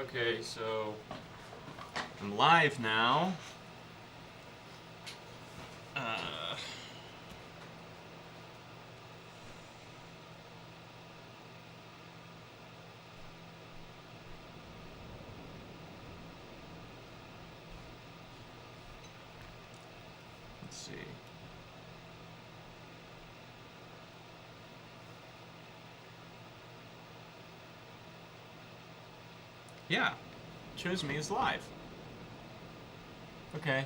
Okay, so I'm live now. Let's see. Yeah, chose me as live. Okay.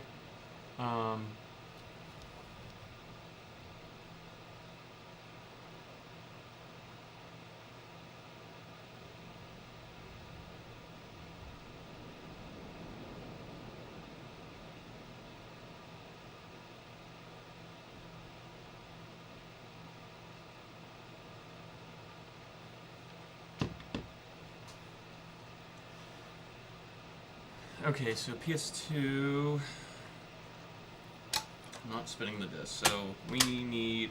Okay, so PS2. I'm not spinning the disc, so we need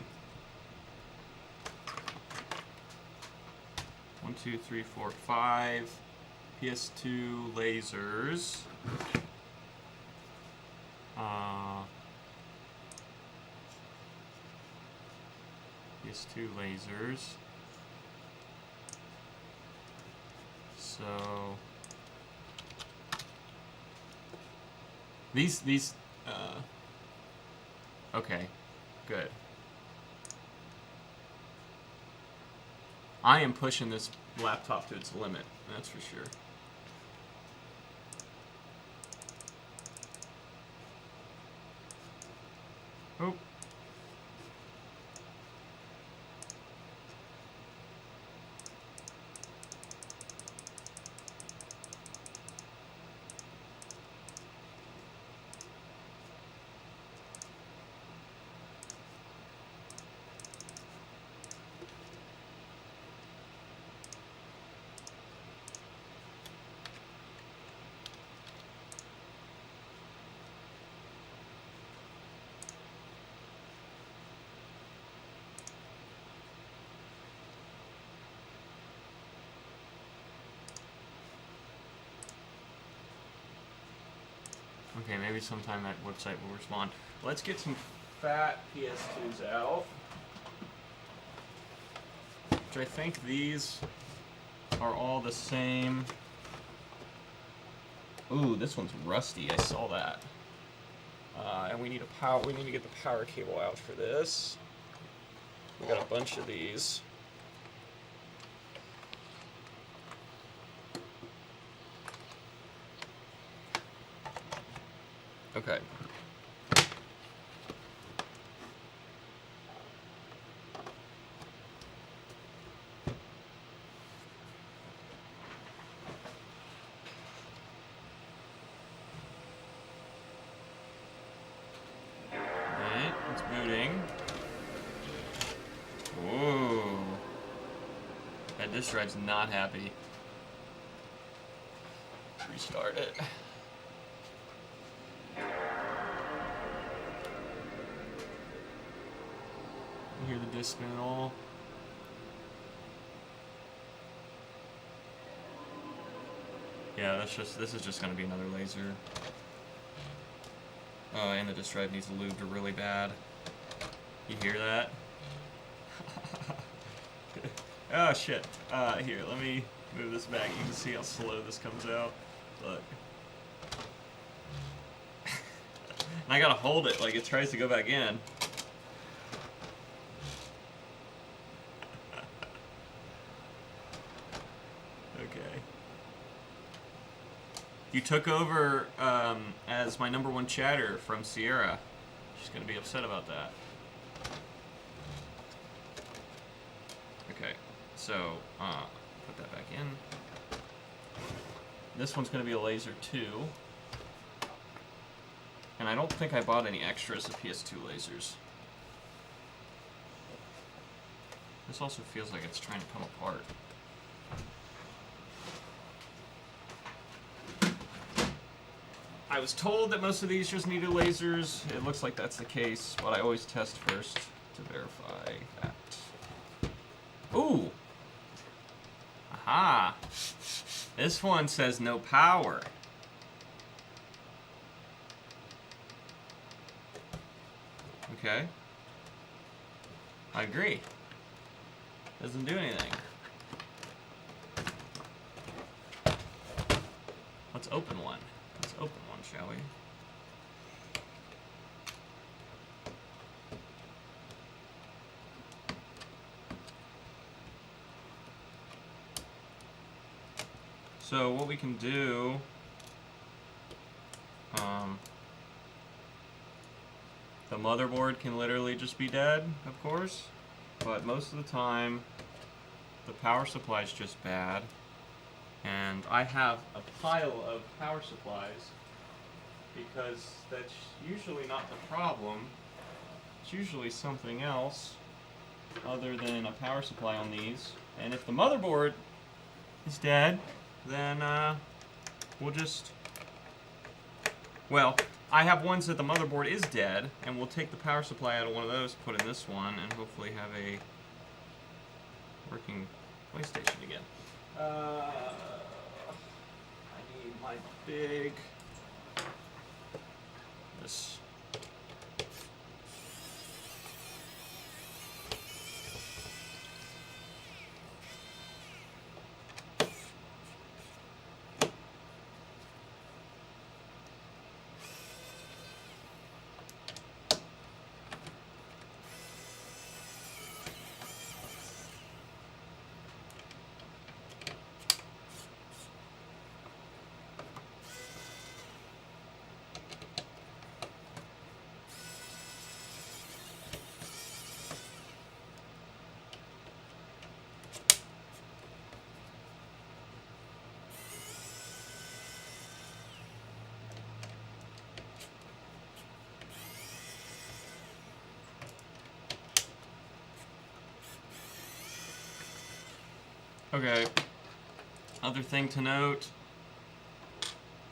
1, 2, 3, 4, 5 PS2 lasers. PS2 lasers. So these okay, good. I am pushing this laptop to its limit, that's for sure. Oh. Okay, maybe sometime that website will respond. Let's get some fat PS2s out. Which I think these are all the same. Ooh, this one's rusty. I saw that. And we need a power. We need to get the power cable out for this. We got a bunch of these. Okay. Alright, it's booting. Whoa. That disk drive's not happy. Restart it. You hear the disc spin at all? Yeah, this is just gonna be another laser. Oh, and the disk drive needs lubed really bad. You hear that? Oh shit. Here, let me move this back. You can see how slow this comes out. Look. And I gotta hold it like it tries to go back in. Okay. You took over as my #1 chatter from Sierra. She's gonna be upset about that. Okay, so put that back in. This one's gonna be a laser too. And I don't think I bought any extras of PS2 lasers. This also feels like it's trying to come apart. I was told that most of these just needed lasers. It looks like that's the case, but I always test first to verify that. Ooh! Aha! This one says no power. Okay. I agree. Doesn't do anything. Let's open one. Let's open one, shall we? So what we can do, the motherboard can literally just be dead, of course, but most of the time the power supply is just bad, and I have a pile of power supplies because that's usually not the problem. It's usually something else other than a power supply on these, and if the motherboard is dead, then we'll just, well, I have ones that the motherboard is dead, and we'll take the power supply out of one of those, put in this one, and hopefully have a working PlayStation again. I need my big, this. Okay, other thing to note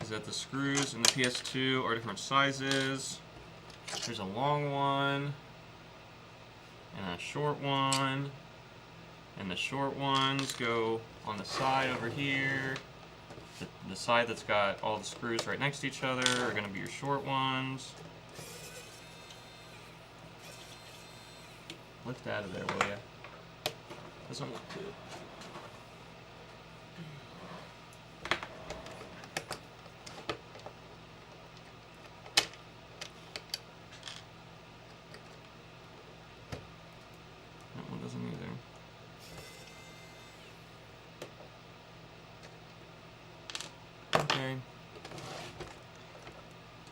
is that the screws in the PS2 are different sizes. There's a long one and a short one, and the short ones go on the side over here. The side that's got all the screws right next to each other are going to be your short ones. Lift out of there, will ya? Doesn't look good. That one doesn't either. Okay.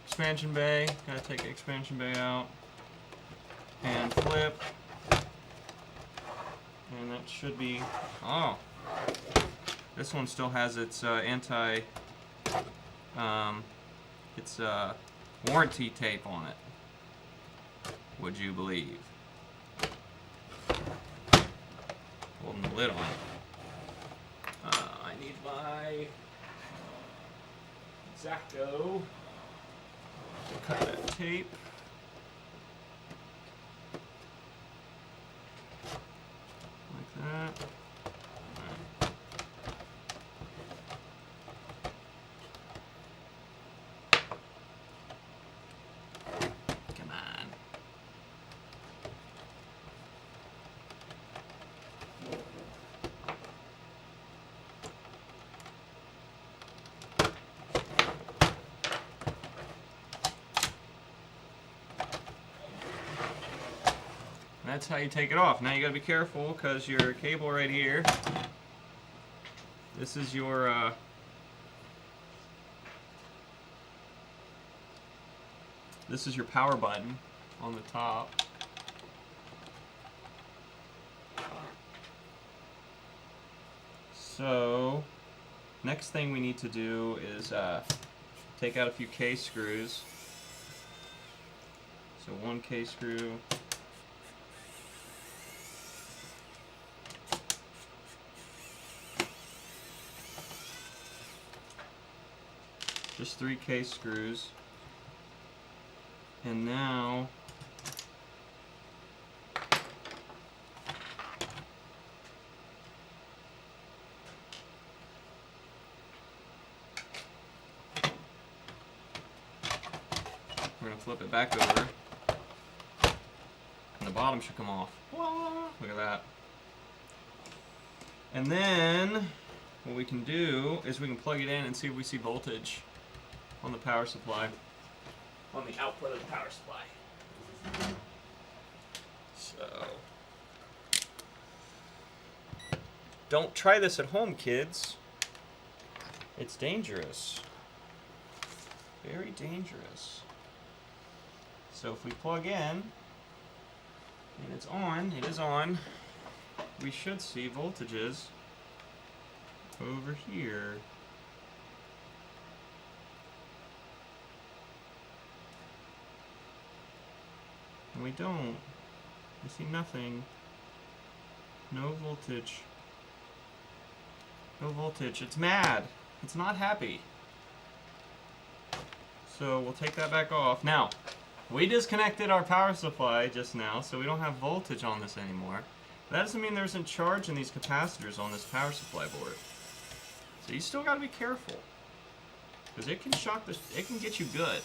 Expansion bay. Gotta take the expansion bay out. And flip. And that should be. Oh! This one still has its warranty tape on it. Would you believe? Holding the lid on. I need my X-Acto to cut that tape. Like that. Come on. That's how you take it off. Now you gotta be careful because your cable right here, this is your power button on the top. So next thing we need to do is take out a few K screws. So one K screw. Just 3 K screws. And now flip it back over. And the bottom should come off. Look at that. And then what we can do is we can plug it in and see if we see voltage on the power supply, on the output of the power supply. So, don't try this at home, kids. It's dangerous. Very dangerous. So if we plug in, and it's on, it is on, we should see voltages over here. And we don't. We see nothing. No voltage. No voltage. It's mad. It's not happy. So we'll take that back off. Now, we disconnected our power supply just now, so we don't have voltage on this anymore. That doesn't mean there isn't charge in these capacitors on this power supply board. So you still got to be careful, because it can shock the. It can get you good.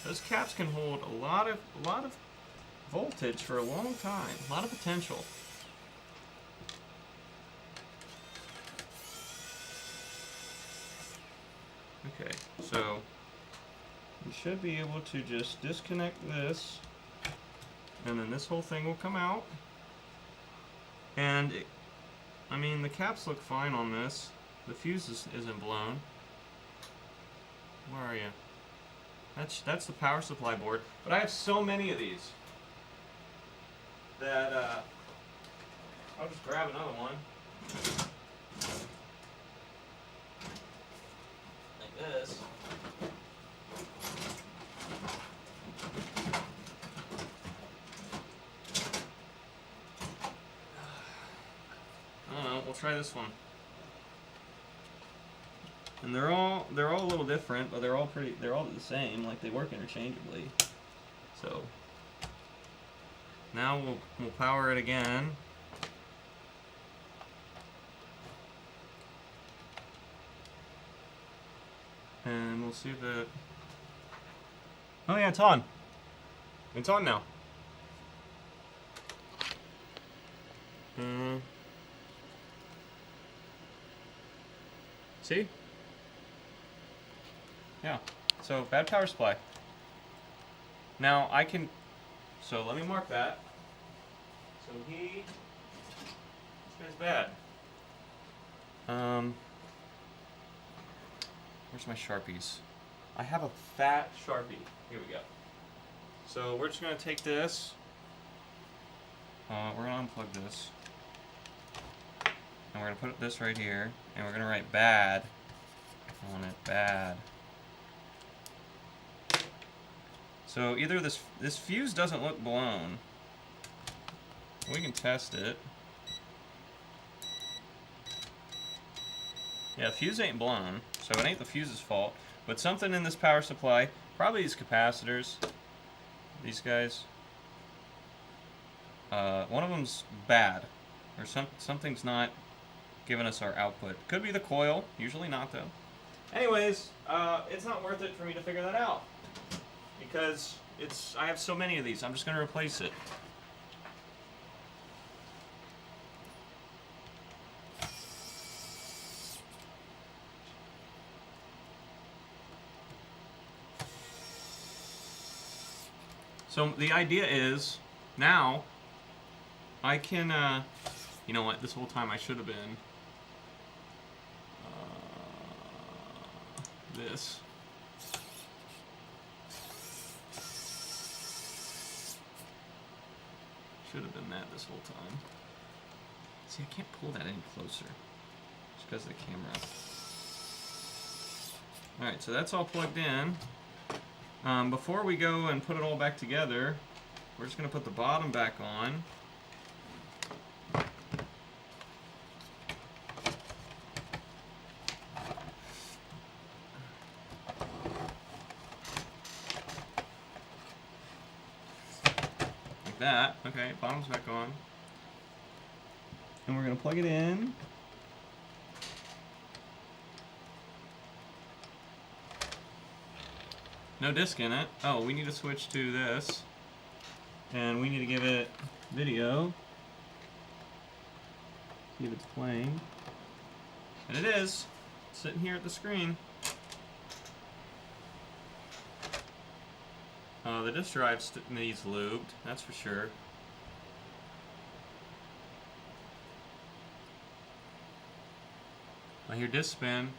Those caps can hold a lot of voltage for a long time. A lot of potential. Okay, so you should be able to just disconnect this, and then this whole thing will come out. And I mean, the caps look fine on this. The fuse isn't blown. Where are you? That's the power supply board. But I have so many of these that I'll just grab another one. Like this. I don't know, we'll try this one. And they're all a little different, but they're all the same, like they work interchangeably. So now we'll power it again. And we'll see if it. Oh yeah, it's on. It's on now. See? Yeah. So bad power supply. Now I can. So let me mark that. So this guy's bad. Where's my Sharpies? I have a fat Sharpie. Here we go. So we're just gonna take this. We're gonna unplug this. And we're gonna put this right here. And we're gonna write bad on it. Bad. So either this fuse doesn't look blown. We can test it. Yeah, fuse ain't blown, so it ain't the fuse's fault. But something in this power supply, probably these capacitors, these guys, one of them's bad, or something's not giving us our output. Could be the coil, usually not though. Anyways, it's not worth it for me to figure that out, because I have so many of these. I'm just going to replace it. So the idea is, now, I can, you know what, this whole time I should have been, this. Should have been that this whole time. See, I can't pull that any closer, just because of the camera. Alright, so that's all plugged in. Before we go and put it all back together, we're just going to put the bottom back on. Like that. Okay, bottom's back on. And we're going to plug it in. No disc in it. Oh, we need to switch to this. And we need to give it video. See if it's playing. And it is. Sitting here at the screen. The disk drive needs lubed, that's for sure. I hear disk spin.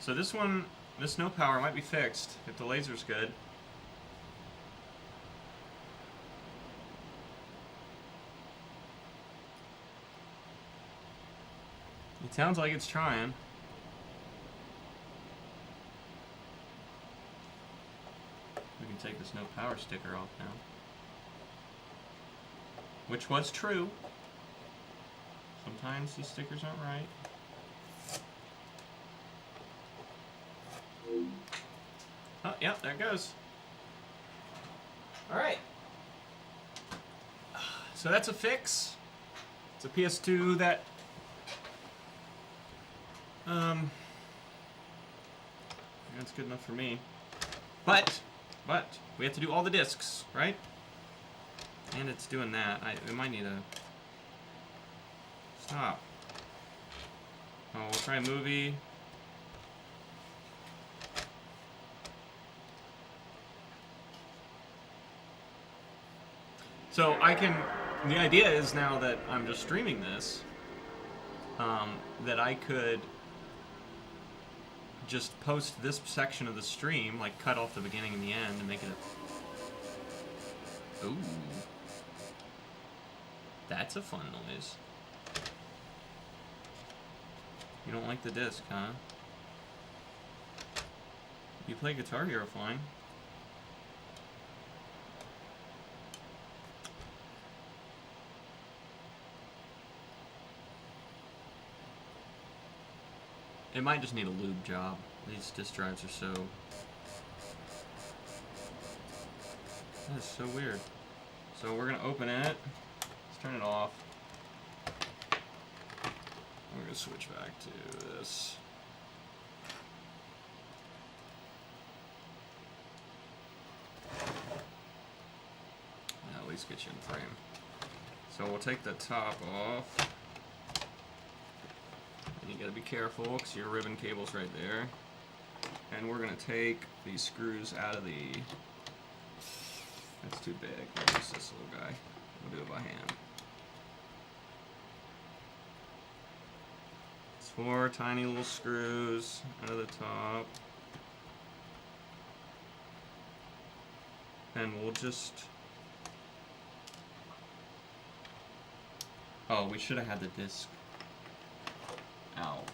So this one, this no power might be fixed if the laser's good. It sounds like it's trying. We can take this no power sticker off now. Which was true. Sometimes these stickers aren't right. Oh, yeah, there it goes. Alright. So that's a fix. It's a PS2 that that's good enough for me. But we have to do all the discs, right? And it's doing that. We might need to stop. Oh, we'll try a movie. So I can, the idea is now that I'm just streaming this, that I could just post this section of the stream, like cut off the beginning and the end and make it a... Ooh. That's a fun noise. You don't like the disc, huh? You play Guitar Hero fine. It might just need a lube job. These disk drives are so... That is so weird. So we're gonna open it. Let's turn it off. We're gonna switch back to this. At least get you in frame. So we'll take the top off. And you gotta be careful because your ribbon cable's right there. And we're gonna take these screws out of the... That's too big. We'll use this little guy. We'll do it by hand. It's 4 tiny little screws out of the top. And we'll just... Oh, we should have had the disc out.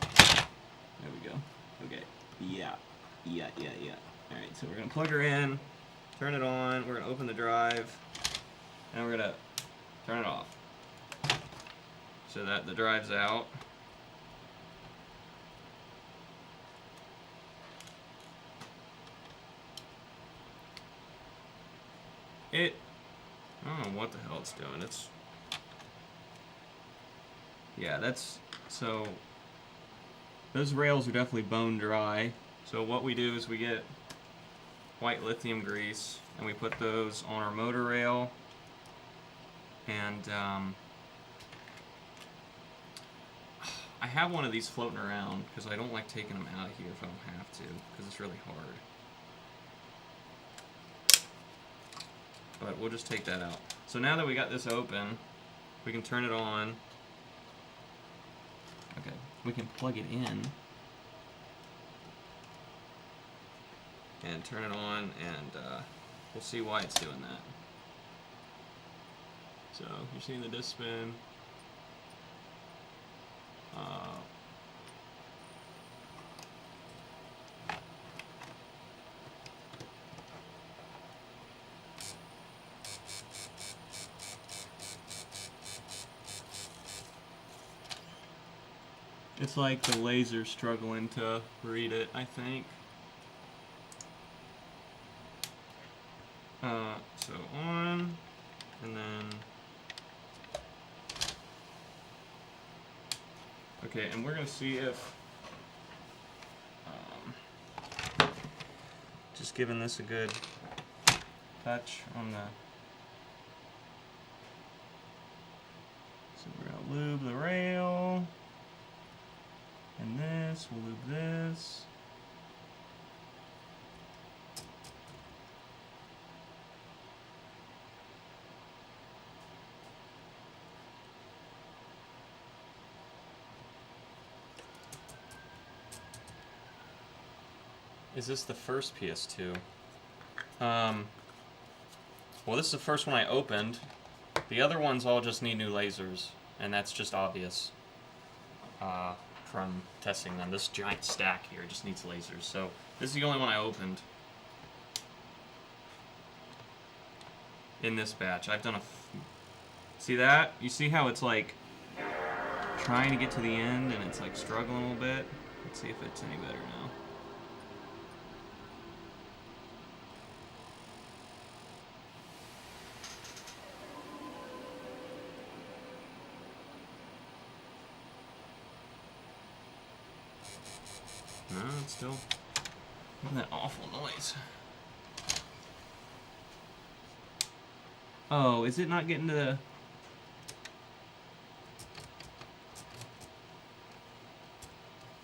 There we go. Okay. Yeah. Alright, so we're going to plug her in, turn it on, we're going to open the drive, and we're going to turn it off. So that the drive's out. I don't know what the hell it's doing. It's... Yeah, that's... So... Those rails are definitely bone dry. So what we do is we get white lithium grease and we put those on our motor rail. And I have one of these floating around because I don't like taking them out of here if I don't have to, because it's really hard. But we'll just take that out. So now that we got this open, we can turn it on. Okay, we can plug it in and turn it on, and we'll see why it's doing that. So you're seeing the disc spin. It's like the laser struggling to read it, I think. So on, and then... Okay, and we're going to see if just giving this a good touch on the... So we're going to lube the rail. And this, we'll lube this. Is this the first PS2? Well, this is the first one I opened. The other ones all just need new lasers, and that's just obvious from testing them. This giant stack here just needs lasers, so this is the only one I opened in this batch. I've done see that? You see how it's like trying to get to the end and it's like struggling a little bit? Let's see if it's any better now. No, it's still making that awful noise. Oh, is it not getting to the...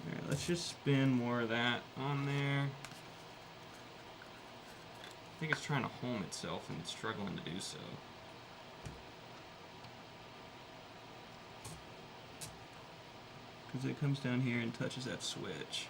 Alright, let's just spin more of that on there. I think it's trying to home itself and it's struggling to do so. Because it comes down here and touches that switch.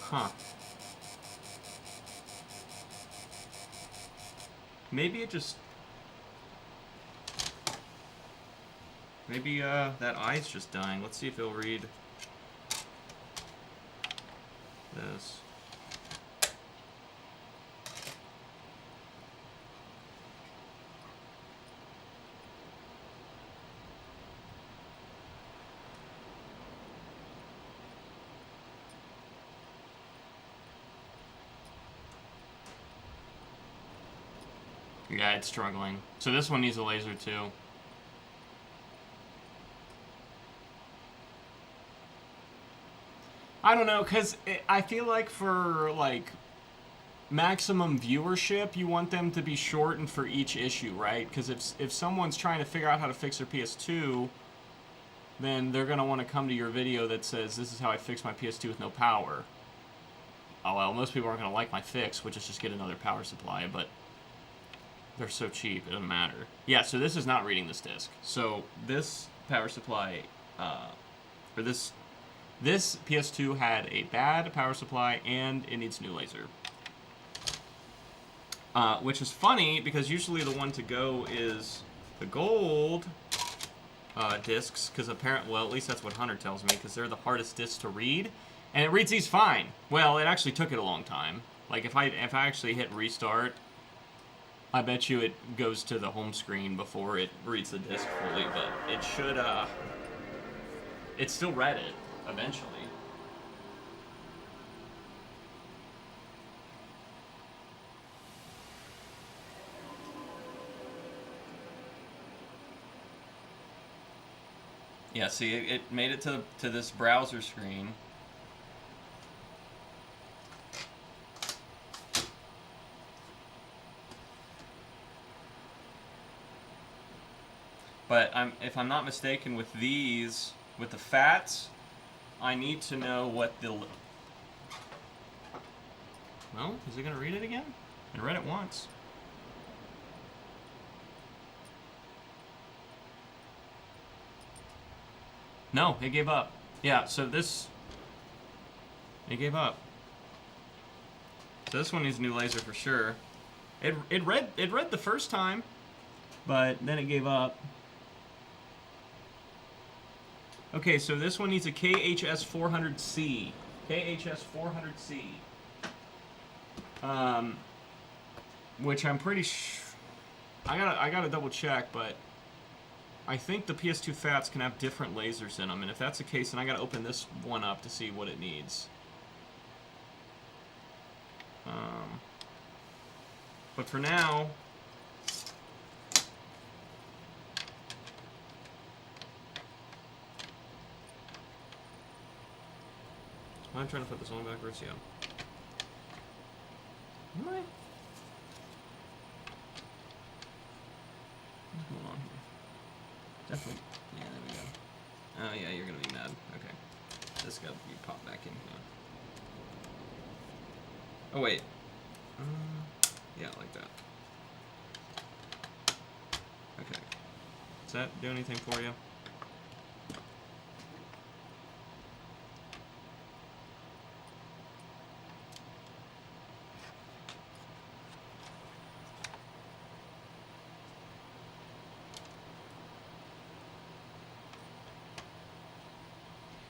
Huh. Maybe it just... Maybe that eye's just dying. Let's see if it'll read this. Yeah, it's struggling. So this one needs a laser too. I don't know, because I feel like for, like, maximum viewership, you want them to be shortened for each issue, right? Because if someone's trying to figure out how to fix their PS2, then they're going to want to come to your video that says, this is how I fix my PS2 with no power. Oh, well, most people aren't going to like my fix, which is just get another power supply, but they're so cheap, it doesn't matter. Yeah, so this is not reading this disc. So this power supply, or this PS2 had a bad power supply and it needs new laser. Which is funny because usually the one to go is the gold discs, because apparently, well, at least that's what Hunter tells me, because they're the hardest discs to read, and it reads these fine. Well, it actually took it a long time. Like if I actually hit restart, I bet you it goes to the home screen before it reads the disc fully, but it should, it still read it, eventually. Yeah, see, it made it to this browser screen. But if I'm not mistaken, with these, with the fats, I need to know what the... Well, is it going to read it again? It read it once. No, it gave up. Yeah, so this... It gave up. So this one needs a new laser for sure. It read the first time, but then it gave up. Okay, so this one needs a KHS 400C. KHS 400C. Which I'm pretty I gotta double check, but I think the PS2 Fats can have different lasers in them, and if that's the case, then I gotta open this one up to see what it needs. But for now, I'm trying to put this on backwards, yeah. Am I? What's going on here? Definitely. Yeah, there we go. Oh, yeah, you're gonna be mad. Okay. This got to be popped back in here. Oh, wait. Yeah, like that. Okay. Does that do anything for you?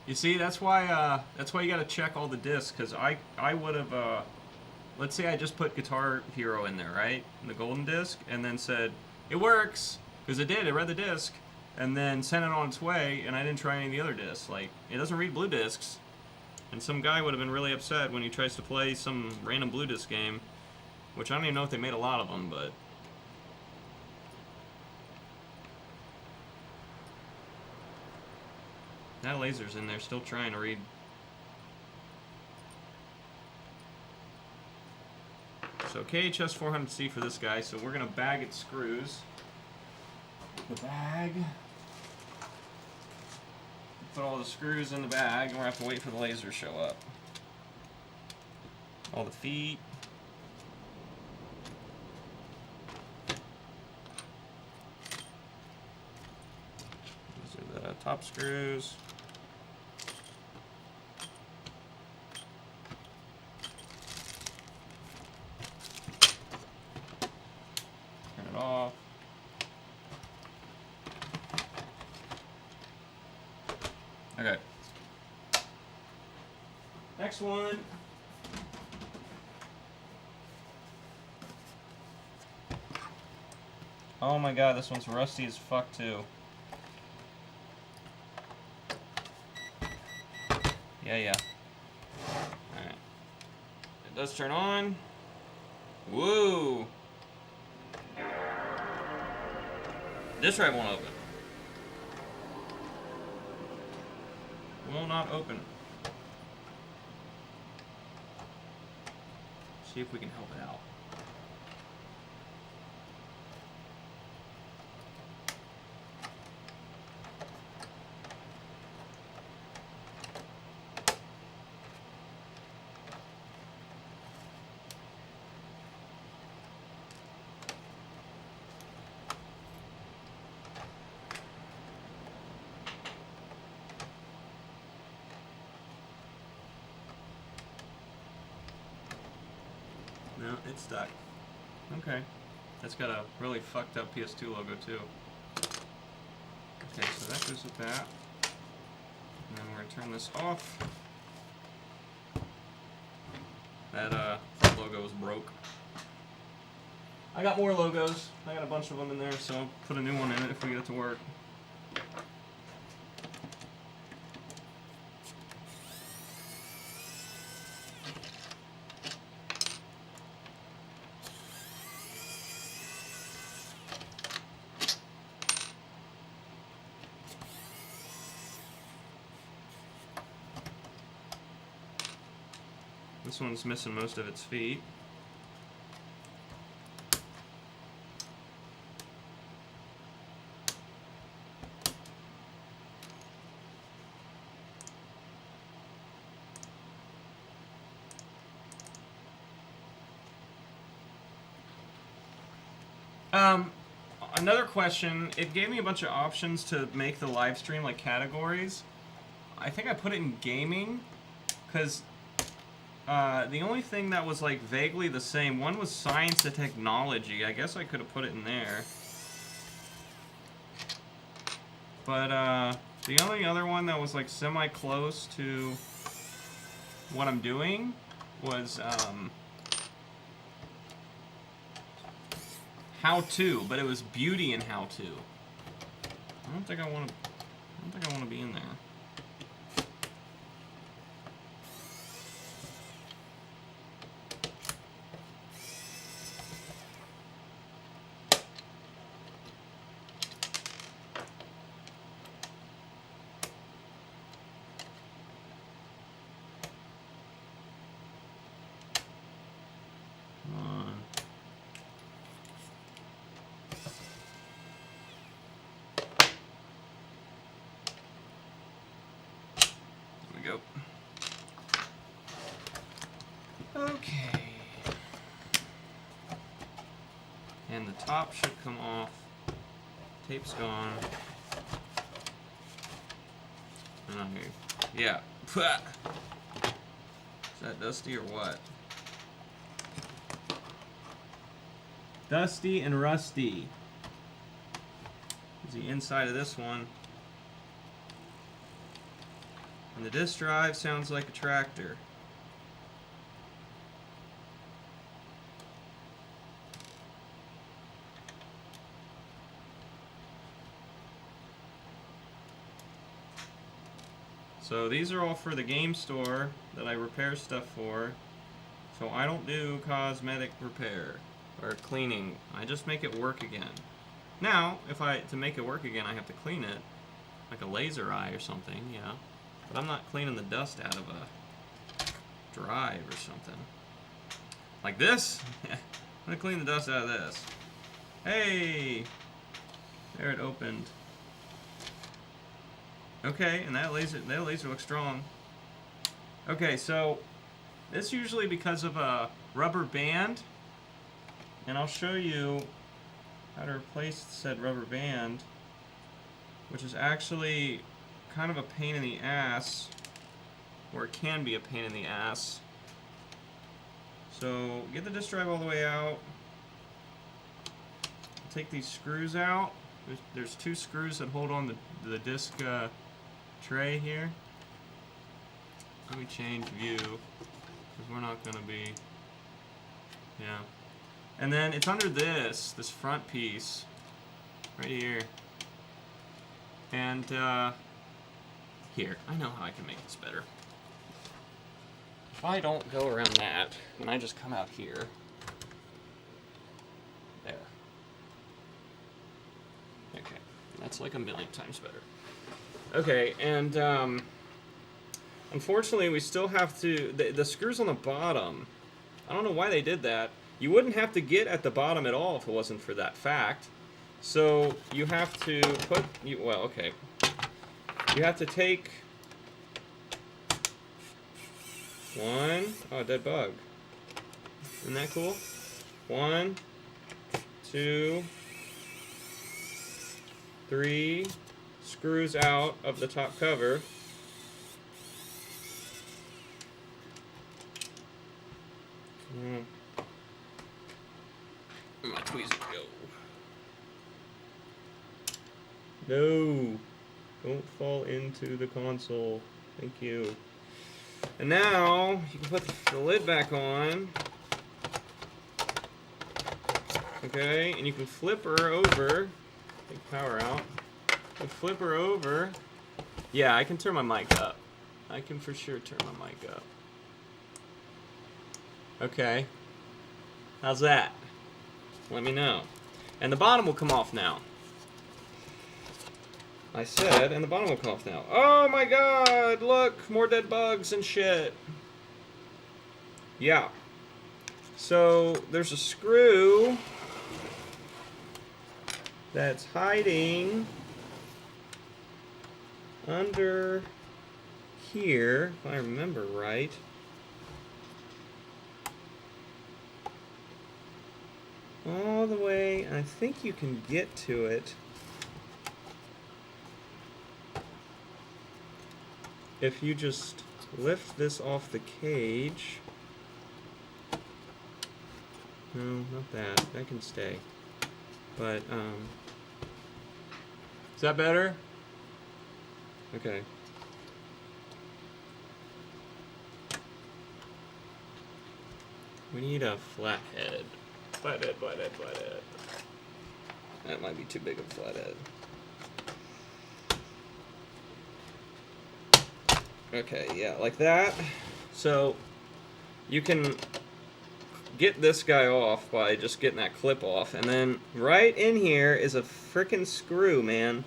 You see, that's why you gotta check all the discs, because I would have, let's say I just put Guitar Hero in there, right? The golden disc, and then said, it works, because it did, it read the disc, and then sent it on its way, and I didn't try any of the other discs. Like, it doesn't read blue discs, and some guy would have been really upset when he tries to play some random blue disc game, which I don't even know if they made a lot of them, but... That laser's in there, still trying to read. So KHS 400C for this guy, so we're gonna bag its screws. The bag. Put all the screws in the bag, and we're gonna have to wait for the laser to show up. All the feet. These are the top screws. Off. Okay. Next one. Oh my god, this one's rusty as fuck too. Yeah. Alright. It does turn on. Woo! This drive won't open. Will not open. See if we can help it out. No, it's stuck. Okay. That's got a really fucked up PS2 logo too. Okay, so that goes with that. And then we're gonna turn this off. That logo is broke. I got more logos. I got a bunch of them in there, so I'll put a new one in it if we get it to work. This one's missing most of its feet. Another question, it gave me a bunch of options to make the live stream like categories. I think I put it in gaming, because the only thing that was like vaguely the same, one was science and technology. I guess I could have put it in there. But the only other one that was like semi-close to what I'm doing was how to, but it was beauty and how to. I don't think I want to be in there. Go. Okay. And the top should come off. Tape's gone. Yeah. Is that dusty or what? Dusty and rusty. Is the inside of this one. And the disk drive sounds like a tractor. So these are all for the game store that I repair stuff for. So I don't do cosmetic repair or cleaning. I just make it work again. Now, to make it work again, I have to clean it, like a laser eye or something, yeah. But I'm not cleaning the dust out of a drive or something. Like this? I'm gonna clean the dust out of this. Hey! There it opened. Okay, and that laser looks strong. Okay, so this usually because of a rubber band, and I'll show you how to replace said rubber band, which is actually kind of a pain in the ass, or it can be a pain in the ass. So get the disk drive all the way out. Take these screws out. There's two screws that hold on the disk tray here. Let me change view, because we're not going to be, yeah. And then it's under this front piece, right here. And here, I know how I can make this better. If I don't go around that, and I just come out here, there. Okay, that's like a million times better. Okay, and unfortunately we still have to, the screws on the bottom, I don't know why they did that. You wouldn't have to get at the bottom at all if it wasn't for that fact. So you have to put, well, okay. You have to take one, oh, dead bug. Isn't that cool? 1, 2, 3 screws out of the top cover. Where my tweezers go? No! Don't fall into the console. Thank you. And now, you can put the lid back on. Okay, and you can flip her over. Take power out. You can flip her over. Yeah, I can turn my mic up. I can for sure turn my mic up. Okay. How's that? Let me know. And the bottom will come off now. I said, and the bottom will come off now. Oh my god, look, more dead bugs and shit. Yeah. So, there's a screw that's hiding under here, if I remember right. All the way, I think you can get to it if you just lift this off the cage. No, not that. That can stay. But, is that better? Okay. We need a flathead. Flathead. That might be too big of a flathead. Okay, yeah, like that. So you can get this guy off by just getting that clip off, and then right in here is a frickin' screw, man.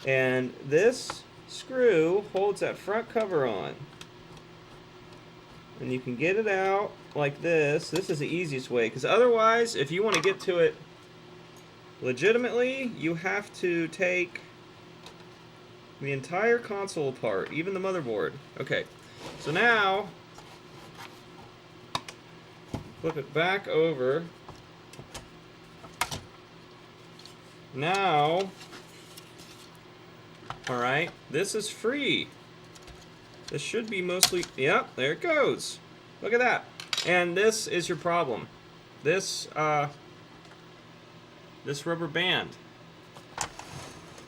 And this screw holds that front cover on. And you can get it out like this. This is the easiest way, because otherwise, if you want to get to it legitimately, you have to take the entire console apart, even the motherboard. Okay, so now flip it back over. Now, alright, this is free. This should be mostly, yep, there it goes. Look at that. And this is your problem. This rubber band.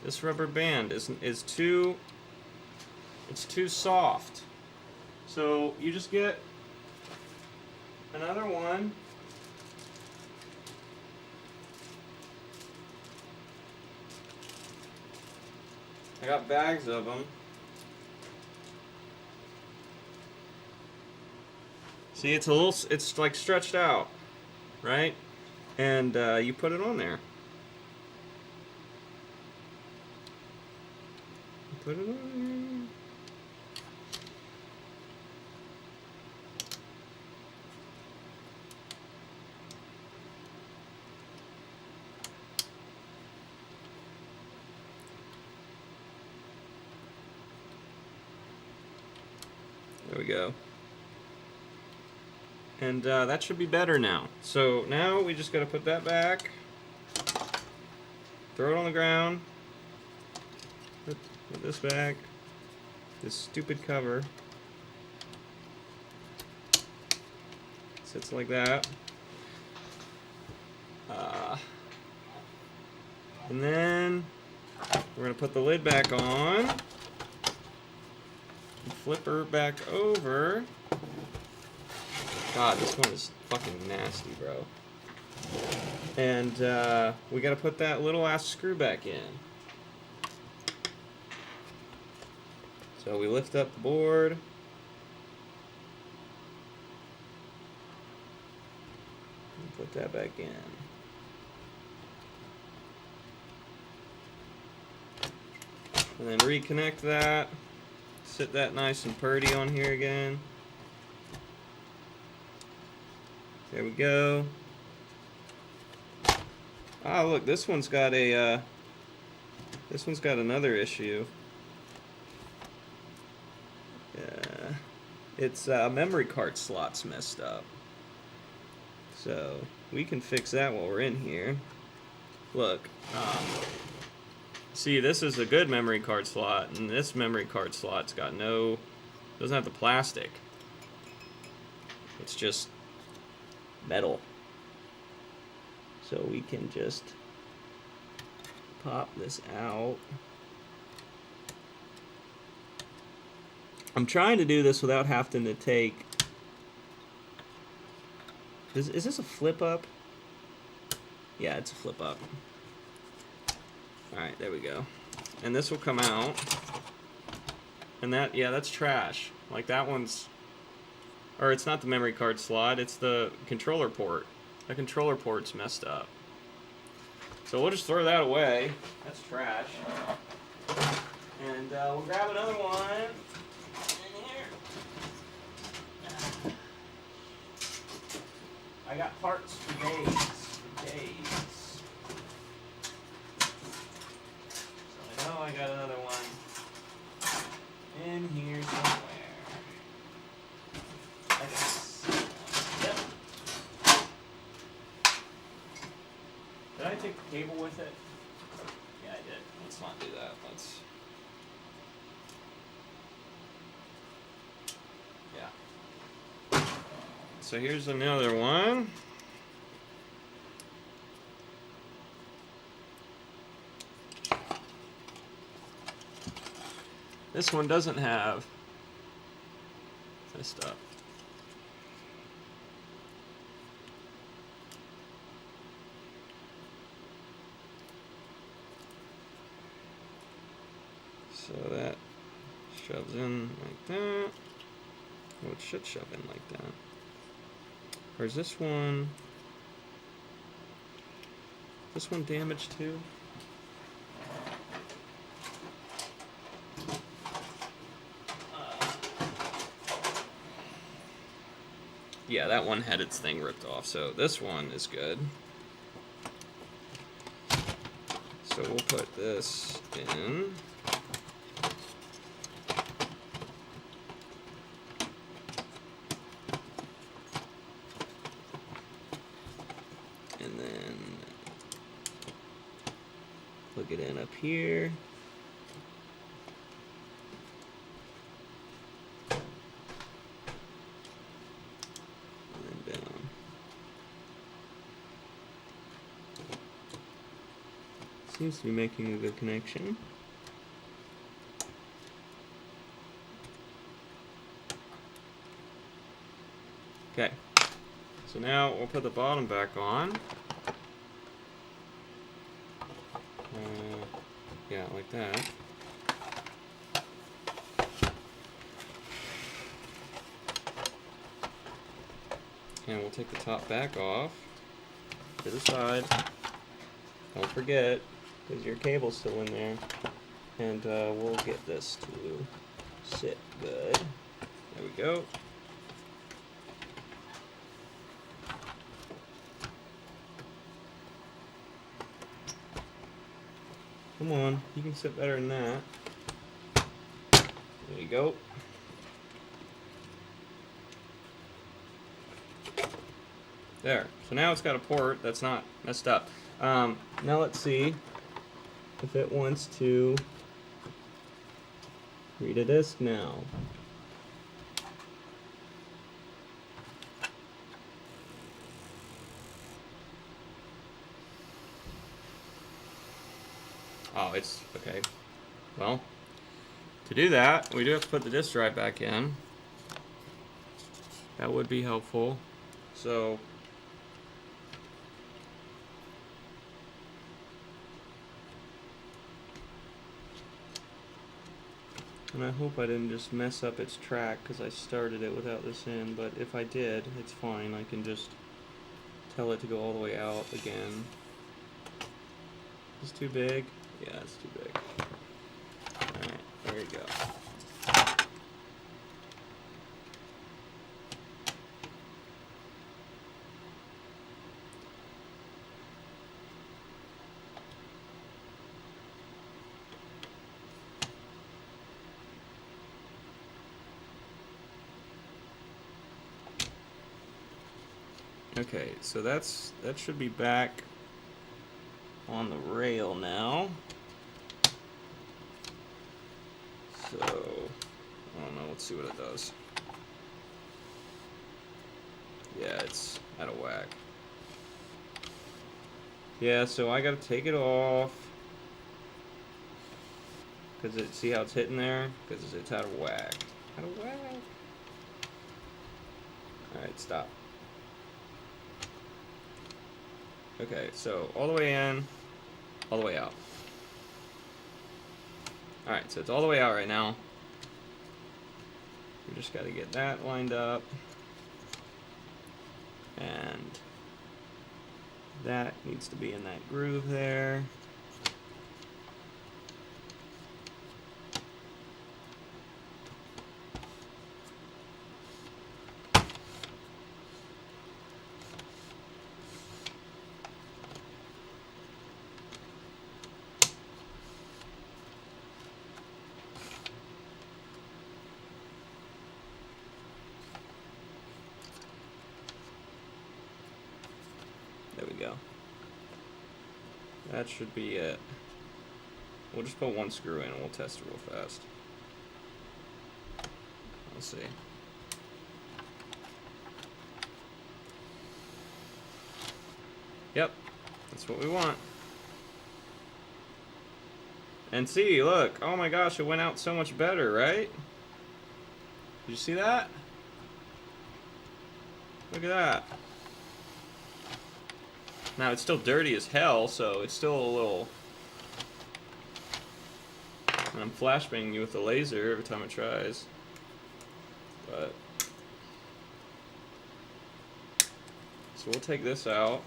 This rubber band is too, it's too soft. So you just get another one. I got bags of them. See, it's a little, it's like stretched out, right? And you put it on there. You put it on there. There we go. And that should be better now. So now we just gotta put that back, throw it on the ground, put this back, this stupid cover sits like that. And then we're gonna put the lid back on, flip her back over. God, this one is fucking nasty, bro. And we gotta put that little ass screw back in. So we lift up the board. And put that back in. And then reconnect that. Sit that nice and purty on here again. There we go. Ah, look, this one's got a, this one's got another issue. Yeah, it's memory card slots messed up. So we can fix that while we're in here. Look, see, this is a good memory card slot, and this memory card slot's got no, doesn't have the plastic. It's just metal. So we can just pop this out. I'm trying to do this without having to take... Is this a flip up? Yeah, it's a flip up. Alright, there we go. And this will come out. And that, yeah, that's trash. Like that one's... Or it's not the memory card slot, it's the controller port. The controller port's messed up. So we'll just throw that away. That's trash. And we'll grab another one. In here. I got parts for days. For days. So I know I got another one in here somewhere. I guess. Yep. Did I take the cable with it? Yeah, I did. Let's not do that. Let's. Yeah. So here's another one. This one doesn't have this stuff. So that Shoves in like that. Oh, it should shove in like that. Or is this one damaged too? Yeah, that one had its thing ripped off, so this one is good. So we'll put this in. And then plug it in up here. Seems to be making a good connection. Okay, so now we'll put the bottom back on. Yeah, like that. And we'll take the top back off to the side. Don't forget, because your cable's still in there. And we'll get this to sit good. There we go. Come on, you can sit better than that. There you go. There. So now it's got a port that's not messed up. Now let's see if it wants to read a disc now. Oh, it's okay. Well, to do that, we do have to put the disk drive back in. That would be helpful. So and I hope I didn't just mess up its track because I started it without this in, but if I did, it's fine. I can just tell it to go all the way out again. Is this too big? Yeah, it's too big. Alright, there you go. Okay, so that should be back on the rail now. So, I don't know, let's see what it does. Yeah, it's out of whack. Yeah, so I gotta take it off. Cause see how it's hitting there? Cause it's out of whack. Out of whack. Alright, stop. Okay, so all the way in, all the way out. Alright, so it's all the way out right now. We just got to get that lined up. And that needs to be in that groove there. There we go. That should be it. We'll just put one screw in and we'll test it real fast. Let's see. Yep, that's what we want. And see, look, oh my gosh, it went out so much better, right? Did you see that? Look at that. Now, it's still dirty as hell, so it's still a little And I'm flashbanging you with the laser every time it tries. But so we'll take this out,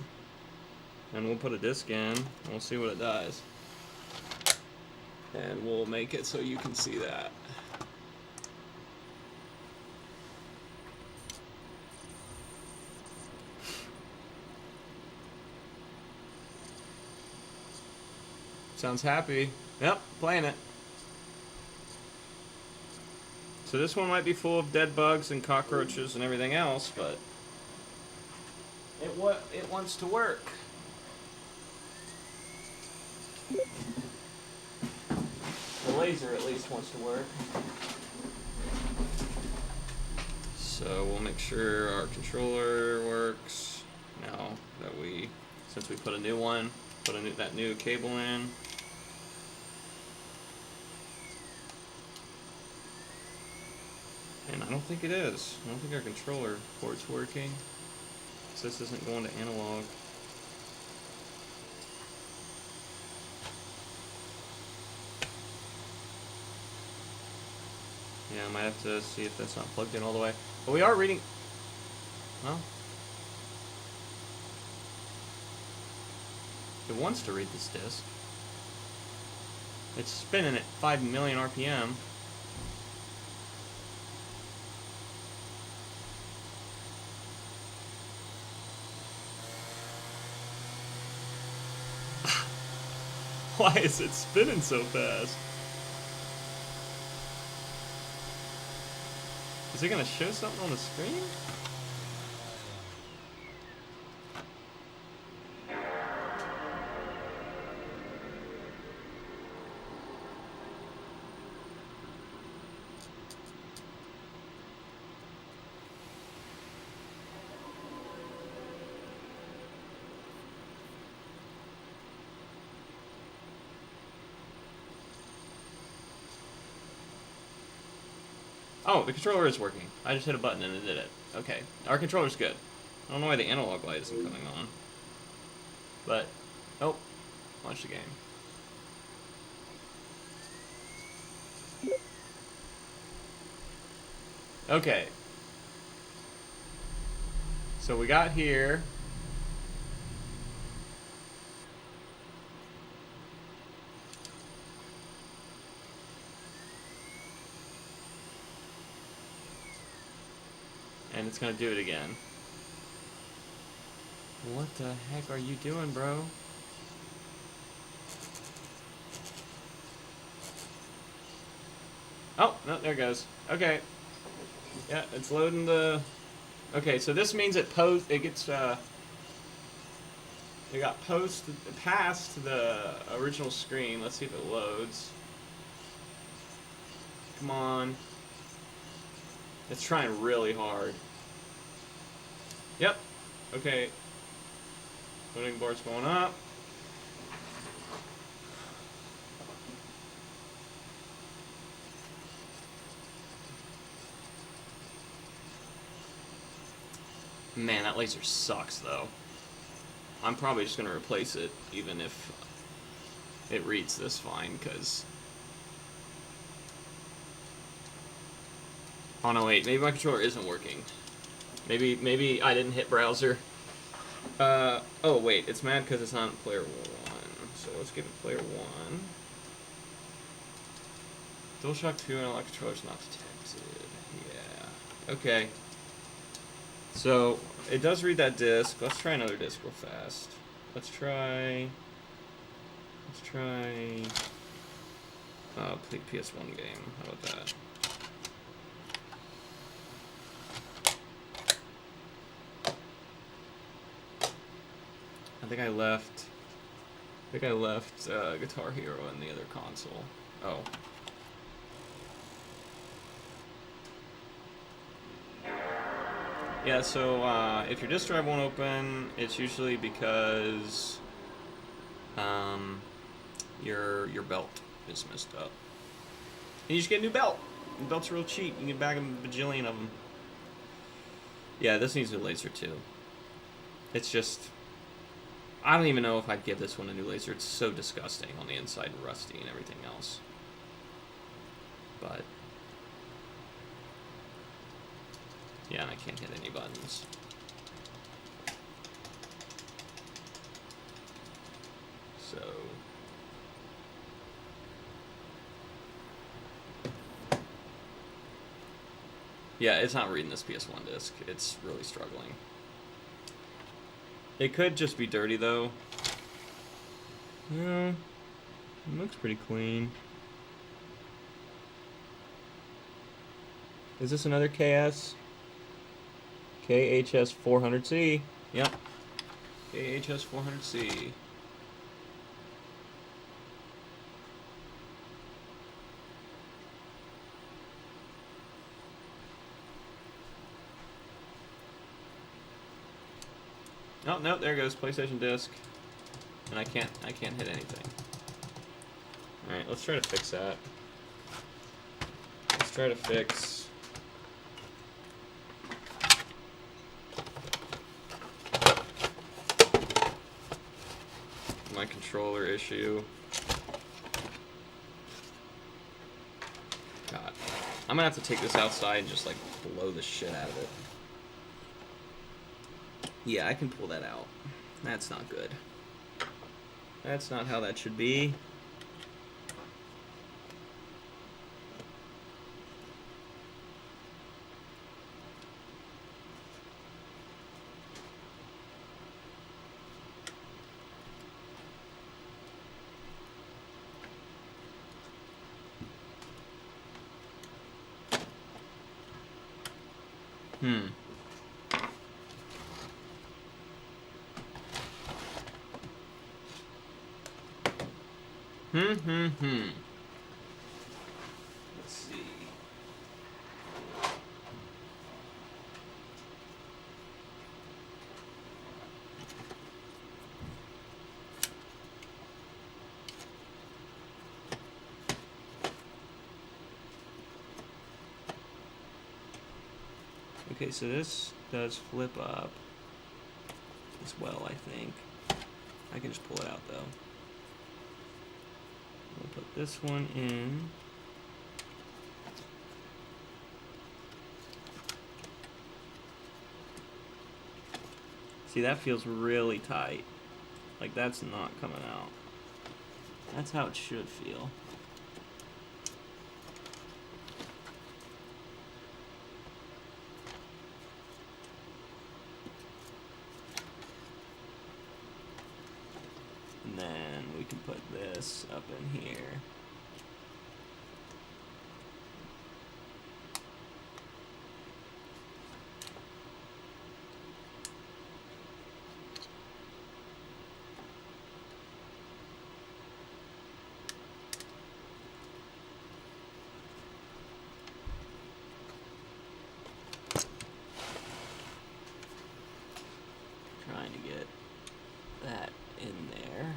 and we'll put a disc in, and we'll see what it does. And we'll make it so you can see that. Sounds happy. Yep, playing it. So this one might be full of dead bugs and cockroaches and everything else, but it wants to work. The laser at least wants to work. So we'll make sure our controller works now that since we put a new one, that new cable in. And I don't think it is. I don't think our controller port's working. So this isn't going to analog. Yeah, I might have to see if that's not plugged in all the way. But we are reading... Well... It wants to read this disc. It's spinning at 5 million RPM. Why is it spinning so fast? Is it gonna show something on the screen? Oh, the controller is working. I just hit a button and it did it. Okay. Our controller's good. I don't know why the analog light isn't coming on. But, oh, launch the game. Okay. So we got here. And it's gonna do it again. What the heck are you doing, bro? Oh, no, there it goes. Okay. Yeah, it's loading the... Okay, so this means it gets, it got past the original screen. Let's see if it loads. Come on. It's trying really hard. Yep. Okay. Loading bar's going up. Man, that laser sucks, though. I'm probably just going to replace it, even if it reads this fine, because... Oh, no, wait. Maybe my controller isn't working. Maybe I didn't hit browser. Oh, wait. It's mad because it's not in player 1. So let's give it player 1. DualShock 2 analog controller's not detected. Yeah. Okay. So, it does read that disc. Let's try another disc real fast. Let's try PS1 game. How about that? I think I left Guitar Hero in the other console. Oh. Yeah, so if your disk drive won't open, it's usually because your belt is messed up. And you just get a new belt. The belts are real cheap. You can bag a bajillion of them. Yeah, this needs a laser too. It's just... I don't even know if I'd give this one a new laser. It's so disgusting on the inside and rusty and everything else. but yeah, and I can't hit any buttons. So yeah, it's not reading this PS1 disc. It's really struggling. It could just be dirty though. Yeah, it looks pretty clean. Is this another KS? KHS 400C. Yep. KHS 400C. Oh no, there goes PlayStation disc. And I can't hit anything. Alright, let's try to fix that. Let's try to fix my controller issue. God. I'm gonna have to take this outside and just like blow the shit out of it. Yeah, I can pull that out. That's not good. That's not how that should be. Hmm. Let's see. Okay, so this does flip up as well, I think. I can just pull it out though. We'll put this one in. See, that feels really tight. Like that's not coming out. That's how it should feel. And then we can put this up in here. Trying to get that in there.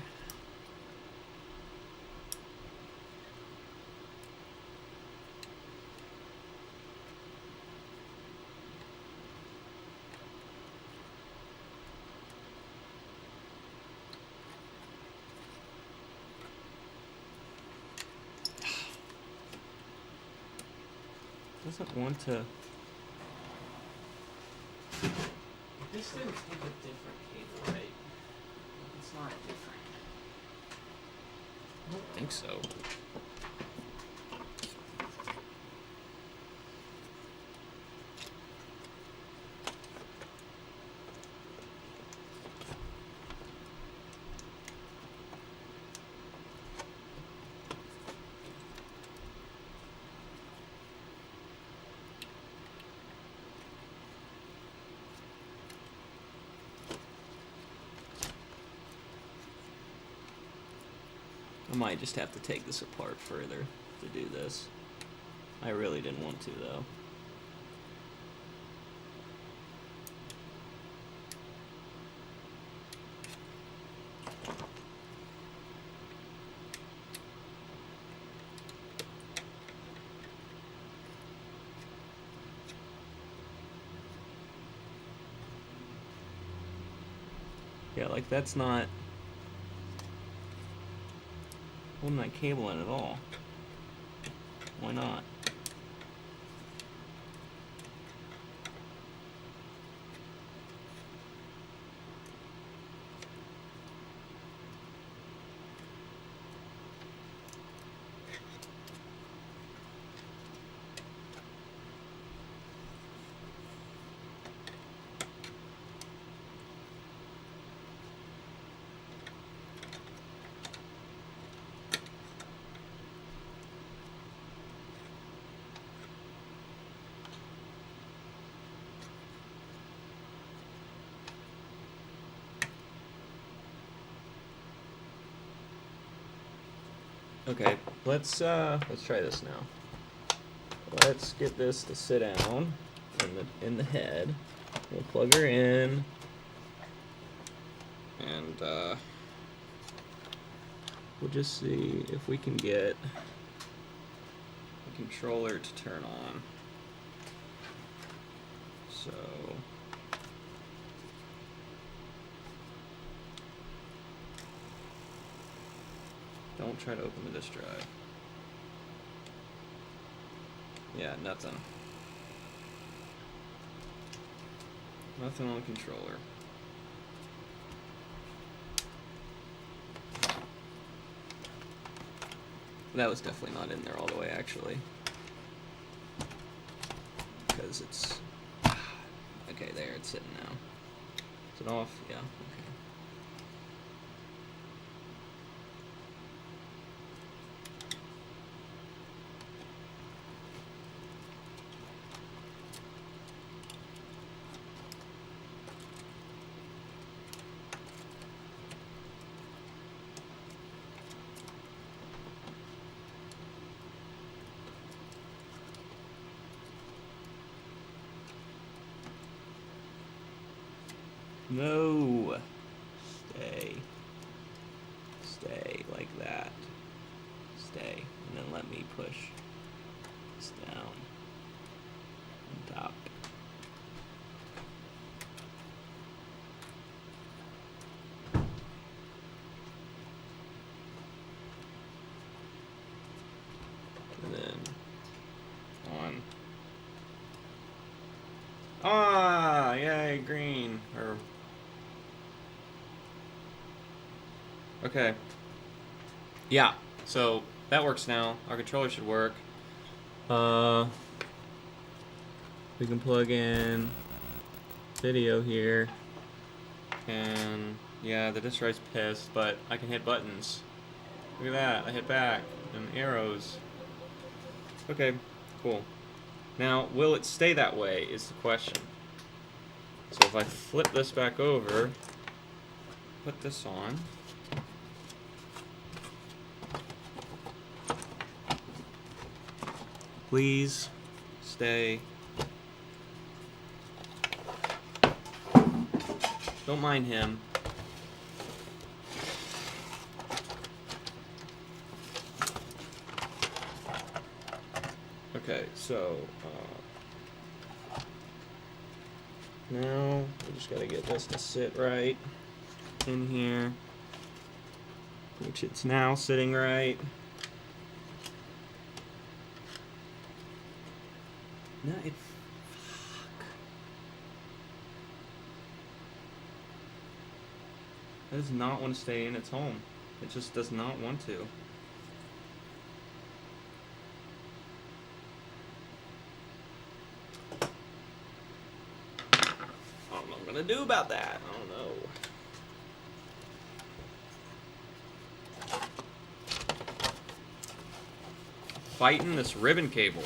Doesn't want to. This didn't take a different cable, right? It's not different. I don't think so. I might just have to take this apart further to do this. I really didn't want to, though. Yeah, like that's not holding that cable in at all. Why not? Okay, let's try this now. Let's get this to sit down in the head. We'll plug her in, and we'll just see if we can get the controller to turn on. So don't try to open the disk drive. Yeah, nothing. Nothing on the controller. That was definitely not in there all the way, actually. Because it's... Okay, there, it's sitting now. Is it off? Yeah, okay. No. Stay. Stay like that. Stay. And then let me push this down on top. And then on. Ah, yay, green. Or okay. Yeah, so that works now. Our controller should work. We can plug in video here. And yeah, the disk drive's pissed, but I can hit buttons. Look at that, I hit back, and arrows. Okay, cool. Now, will it stay that way is the question. So if I flip this back over, put this on. Please stay. Don't mind him. Okay, so now we just gotta get this to sit right in here, which it's now sitting right. No, it. Fuck. It does not want to stay in its home. It just does not want to. I don't know what I'm gonna do about that. I don't know. Fighting this ribbon cable.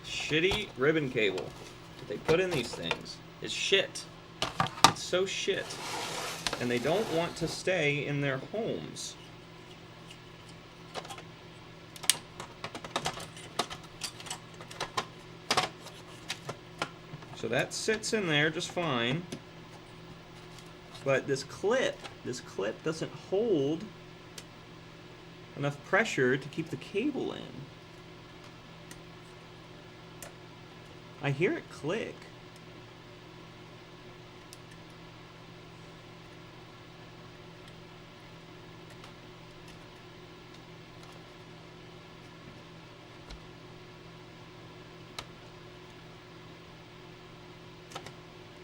Shitty ribbon cable that they put in these things is shit. It's so shit. And they don't want to stay in their homes. So that sits in there just fine. But this clip doesn't hold enough pressure to keep the cable in. I hear it click.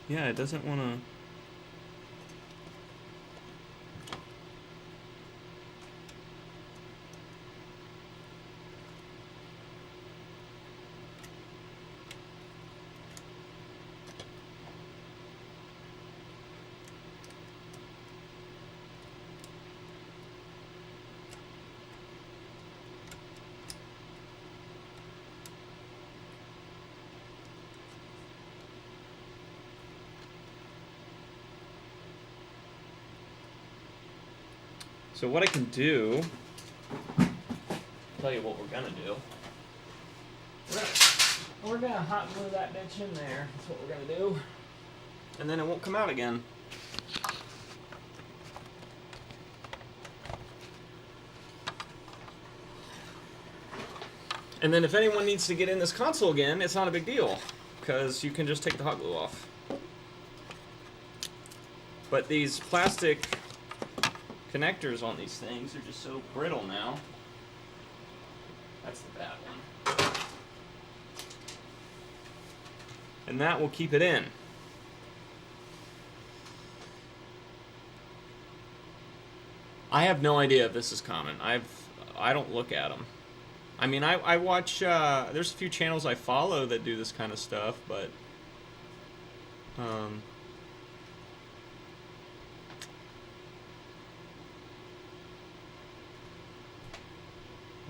Yeah, it doesn't want to... So what I can do tell you what we're gonna do. We're gonna hot glue that bitch in there. That's what we're gonna do. And then it won't come out again. And then if anyone needs to get in this console again, it's not a big deal, because you can just take the hot glue off. But these plastic connectors on these things are just so brittle now. That's the bad one. And that will keep it in. I have no idea if this is common. I don't look at them. I mean, I watch, there's a few channels I follow that do this kind of stuff, but, I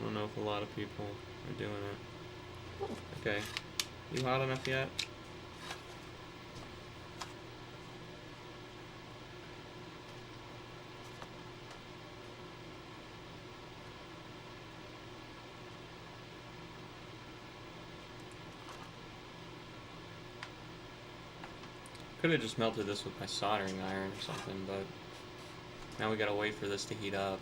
don't know if a lot of people are doing it. Okay. You hot enough yet? Could have just melted this with my soldering iron or something, but now we gotta wait for this to heat up.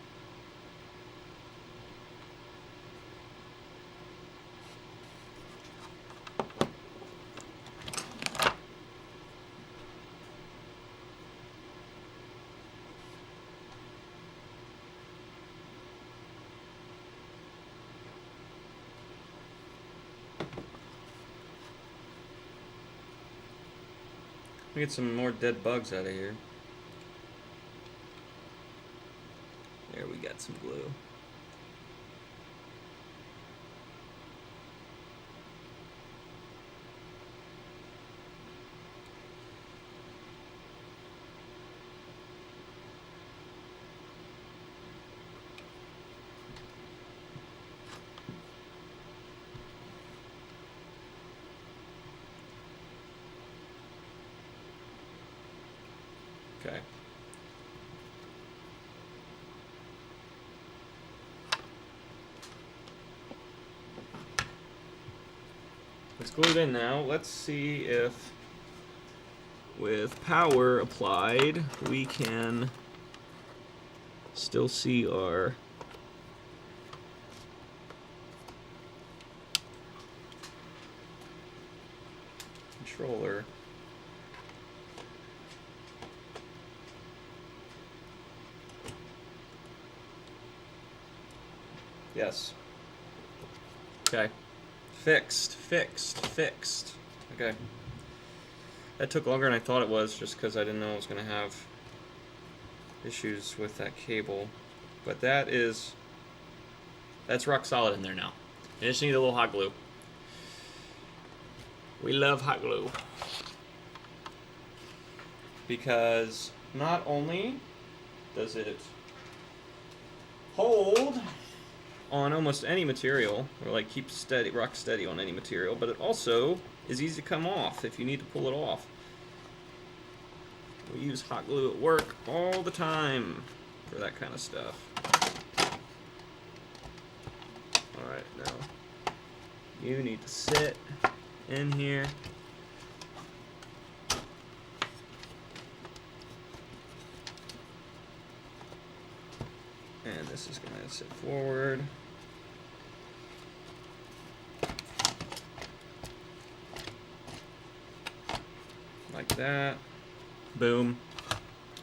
Let me get some more dead bugs out of here. There, we got some glue. Okay. It's glued in now. Let's see if, with power applied, we can still see our controller. Yes. Okay. Fixed. Okay. That took longer than I thought it was, just because I didn't know I was going to have issues with that cable. But that's rock solid in there now. I just need a little hot glue. We love hot glue. Because not only does it hold on almost any material, or like keep steady, rock steady on any material, but it also is easy to come off if you need to pull it off. We use hot glue at work all the time for that kind of stuff. Alright, now you need to sit in here. And this is going to sit forward. Like that. Boom.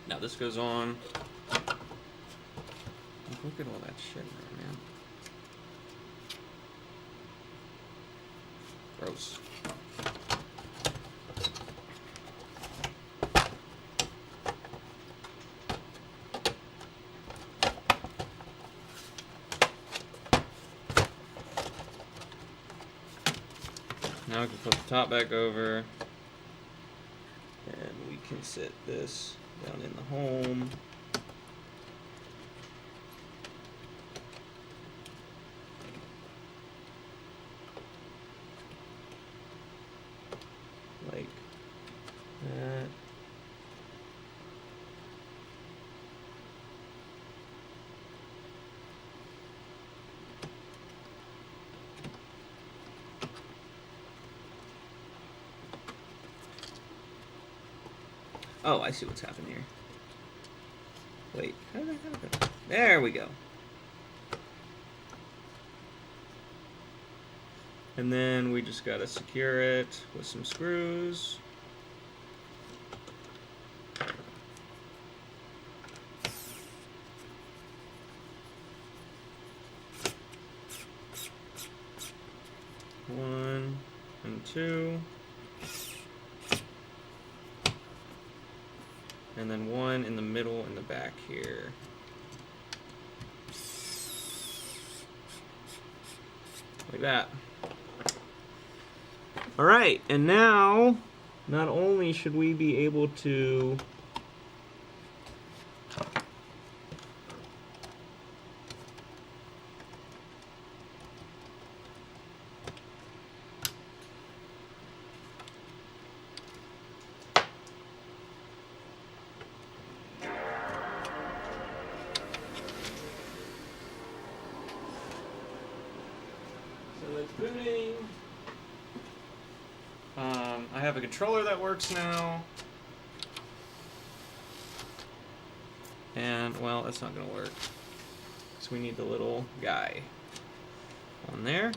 Now this goes on. Look at all that shit there, man. Gross. Now we can put the top back over, and we can sit this down in the home. Like that. Oh, I see what's happening here. Wait, how did that happen? There we go. And then we just gotta secure it with some screws. One and two. And then one in the middle in the back here. Like that. All right, and now, not only should we be able to booting. I have a controller that works now. And, well, that's not going to work. So we need the little guy on there.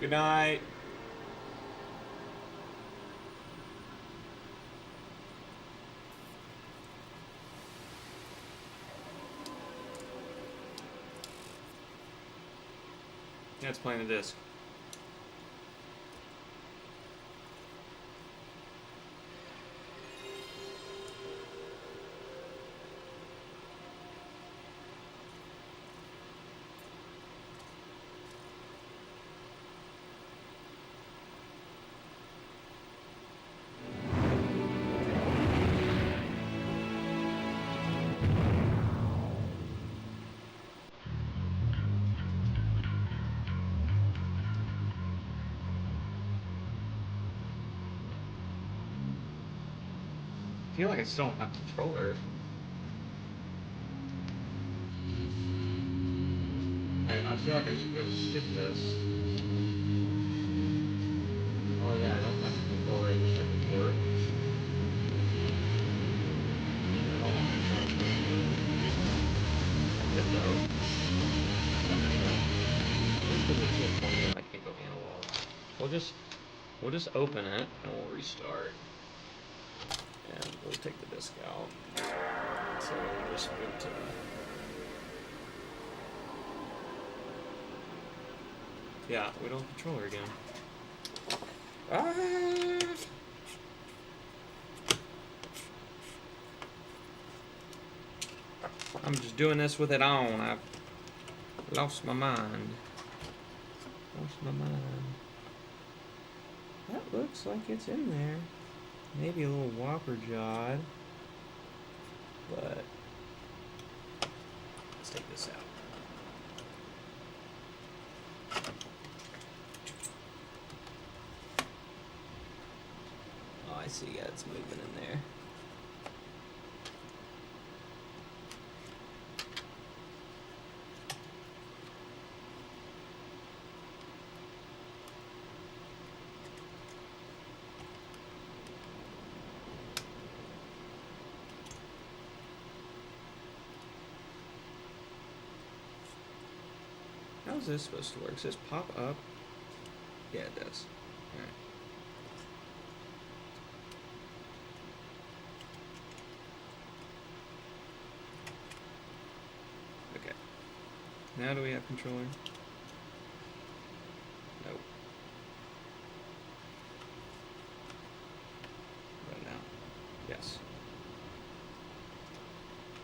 Good night. Yeah, it's playing the disc. I feel like I still don't have a controller. I feel like I should go skip this. Oh yeah, I don't have a controller, I just have a port. I can't go analog. We'll just open it and we'll restart. And we'll take the disc out. So we'll just move to yeah, we don't have a controller again. I'm just doing this with it on. I've lost my mind. Lost my mind. That looks like it's in there. Maybe a little whopper jawed. But let's take this out. Oh, I see. Yeah, it's moving in there. How's this supposed to work? Does this pop up? Yeah, it does. Alright. Okay. Now do we have controller? Nope. Right now. Yes.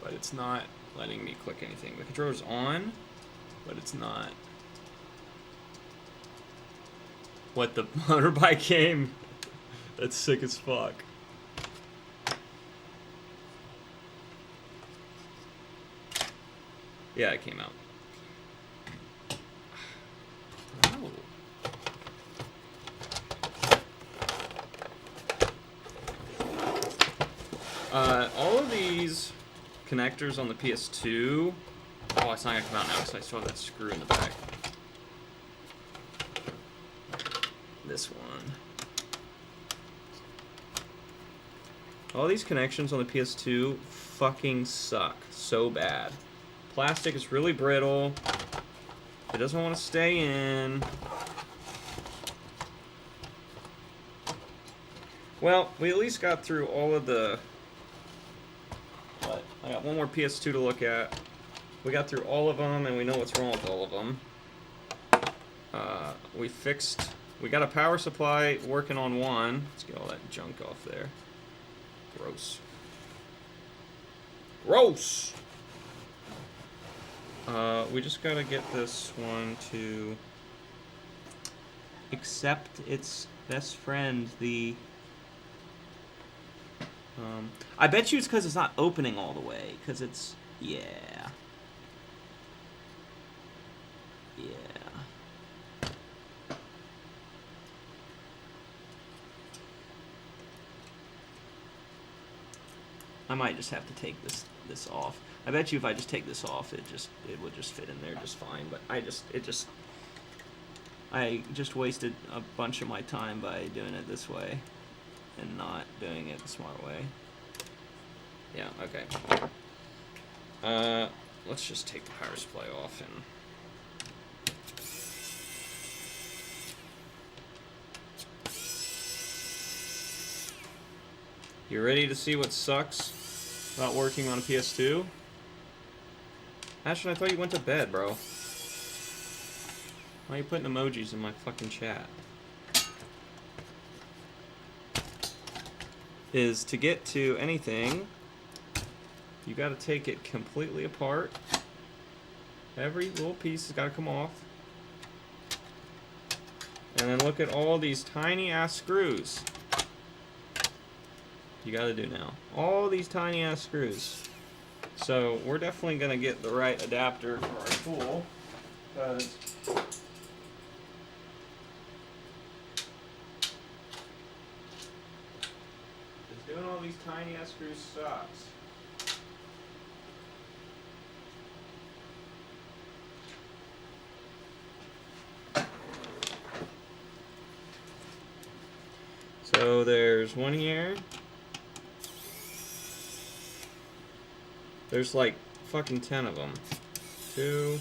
But it's not letting me click anything. The controller's on, but it's not. What, the motorbike game? That's sick as fuck. Yeah, it came out. Oh. All of these connectors on the PS2. Oh, it's not gonna come out now because I still have that screw in the back. This one. All these connections on the PS2 fucking suck so bad. Plastic is really brittle. It doesn't want to stay in. Well, we at least got through all of the... What? I got one more PS2 to look at. We got through all of them, and we know what's wrong with all of them. We got a power supply working on one. Let's get all that junk off there. Gross. Gross! We just gotta get this one to accept its best friend, the... I bet you it's because it's not opening all the way, because it's... Yeah. Yeah. I might just have to take this off. I bet you if I just take this off, it would just fit in there just fine. But I just wasted a bunch of my time by doing it this way and not doing it the smart way. Yeah, okay. Let's just take the power supply off and... You ready to see what sucks about working on a PS2? Ashton, I thought you went to bed, bro. Why are you putting emojis in my fucking chat? Is to get to anything, you gotta take it completely apart. Every little piece has gotta come off. And then look at all these tiny ass screws. You gotta do now. All these tiny ass screws. So we're definitely gonna get the right adapter for our tool, because just doing all these tiny ass screws sucks. So there's one here. There's like fucking 10 of them. 2,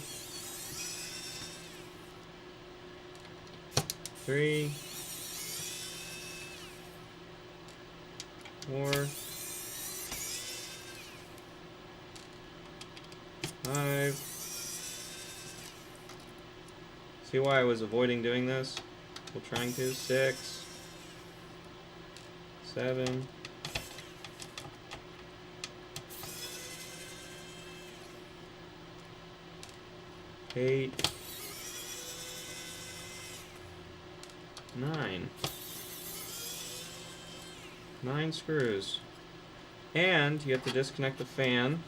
3, 4, 5. See why I was avoiding doing this? Well, trying to. 6, 7. 8, 9. 9 screws. And you have to disconnect the fan,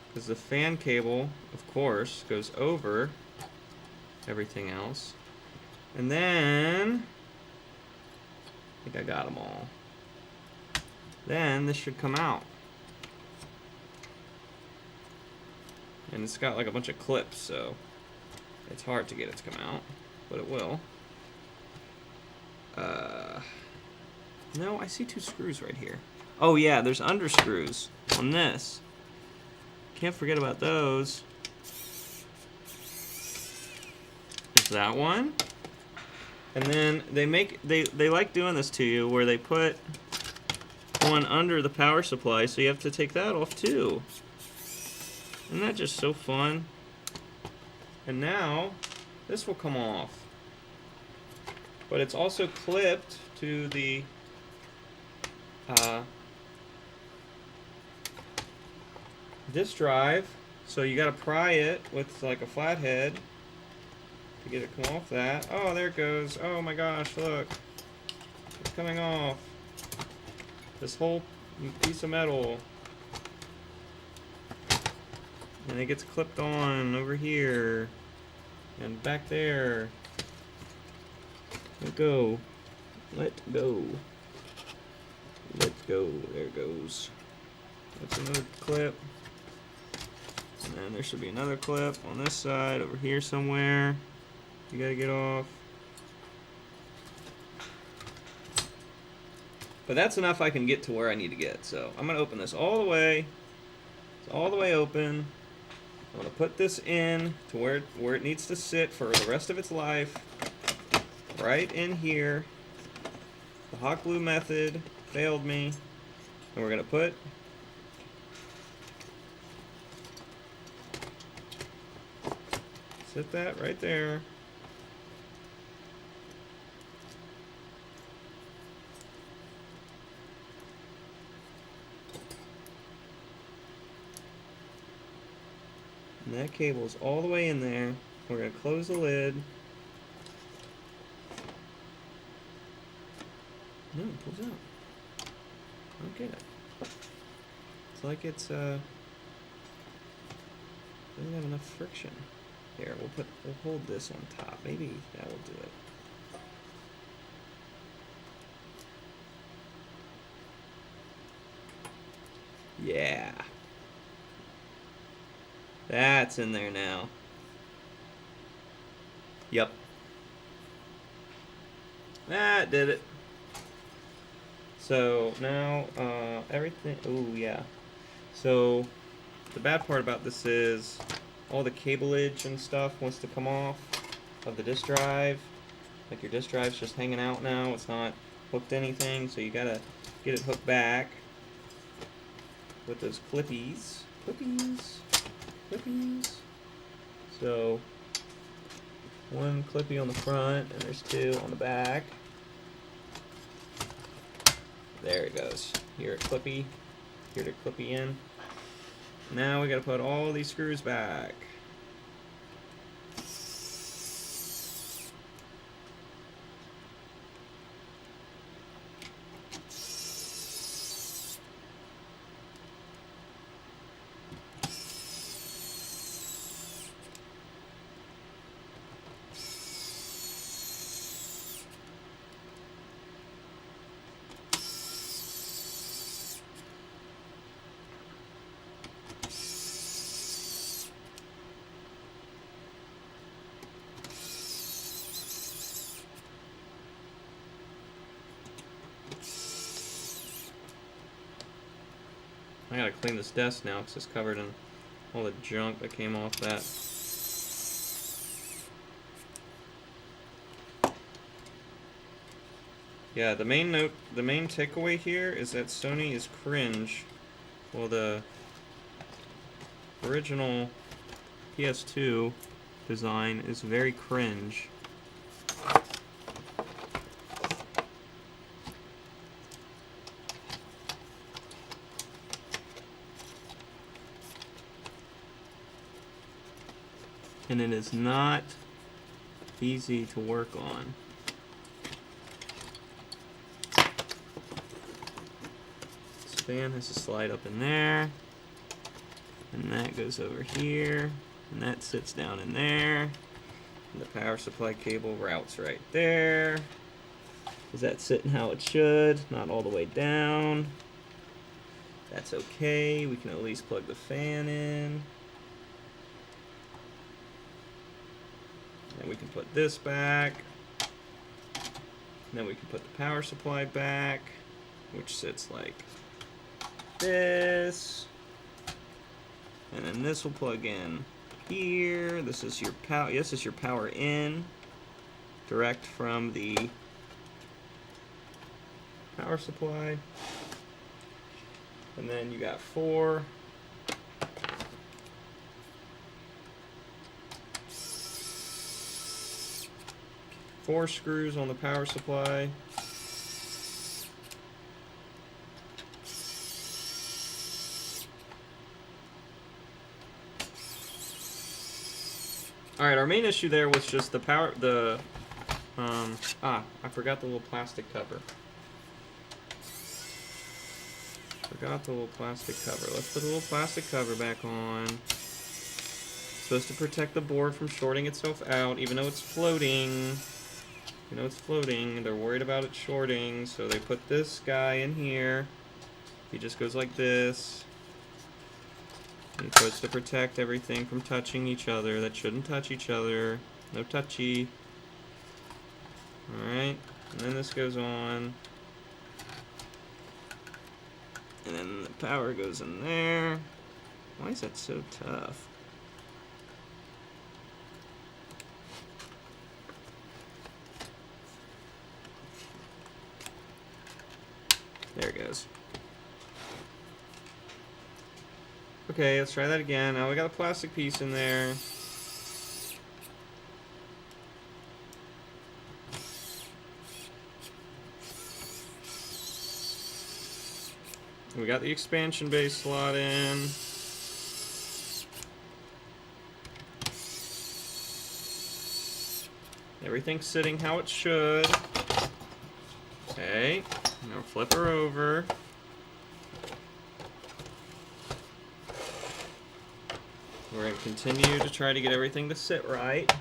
because the fan cable, of course, goes over everything else. And then, I think I got them all. Then this should come out. And it's got like a bunch of clips, so it's hard to get it to come out, but it will. No, I see 2 screws right here. Oh yeah, there's underscrews on this. Can't forget about those. There's that one. And then they like doing this to you, where they put one under the power supply, so you have to take that off too. Isn't that just so fun? And now, this will come off. But it's also clipped to the disk drive. So you gotta pry it with like a flathead to get it come off that. Oh, there it goes. Oh my gosh, look. It's coming off. This whole piece of metal. And it gets clipped on over here. And back there. Let go. Let go. Let go. There it goes. That's another clip. And then there should be another clip on this side over here somewhere. You gotta get off. But that's enough I can get to where I need to get. So I'm gonna open this all the way. It's all the way open. I'm gonna put this in to where it needs to sit for the rest of its life. Right in here. The hot glue method failed me. And we're gonna sit that right there. And that cable's all the way in there. We're going to close the lid. No, it pulls out. I don't get it. It's like it's doesn't have enough friction. Here, we'll hold this on top. Maybe that will do it. Yeah. That's in there now. Yep. That did it. So now everything, oh yeah. So the bad part about this is all the cableage and stuff wants to come off of the disk drive. Like your disk drive's just hanging out now. It's not hooked to anything, so you gotta get it hooked back with those clippies. Clippies. So one clippy on the front and there's two on the back. There it goes. Here to clippy in. Now we gotta put all these screws back. I gotta clean this desk now because it's covered in all the junk that came off that. Yeah, the main takeaway here is that Sony is cringe. Well, the original PS2 design is very cringe. And it is not easy to work on. This fan has to slide up in there, and that goes over here, and that sits down in there, and the power supply cable routes right there. Is that sitting how it should? Not all the way down. That's okay, we can at least plug the fan in. And we can put this back. And then we can put the power supply back, which sits like this. And then this will plug in here. This is your power. This is your power in, direct from the power supply. And then you got four screws on the power supply. Alright, our main issue there was just the power, I forgot the little plastic cover. Let's put the little plastic cover back on. supposed to protect the board from shorting itself out, even though it's floating. You know it's floating, they're worried about it shorting, so they put this guy in here. He just goes like this. He's supposed to protect everything from touching each other that shouldn't touch each other. No touchy. Alright, and then this goes on. And then the power goes in there. Why is that so tough? There it goes. Okay, let's try that again. Now we got a plastic piece in there. We got the expansion base slot in. Everything's sitting how it should. Okay, now flip her over. We're going to continue to try to get everything to sit right.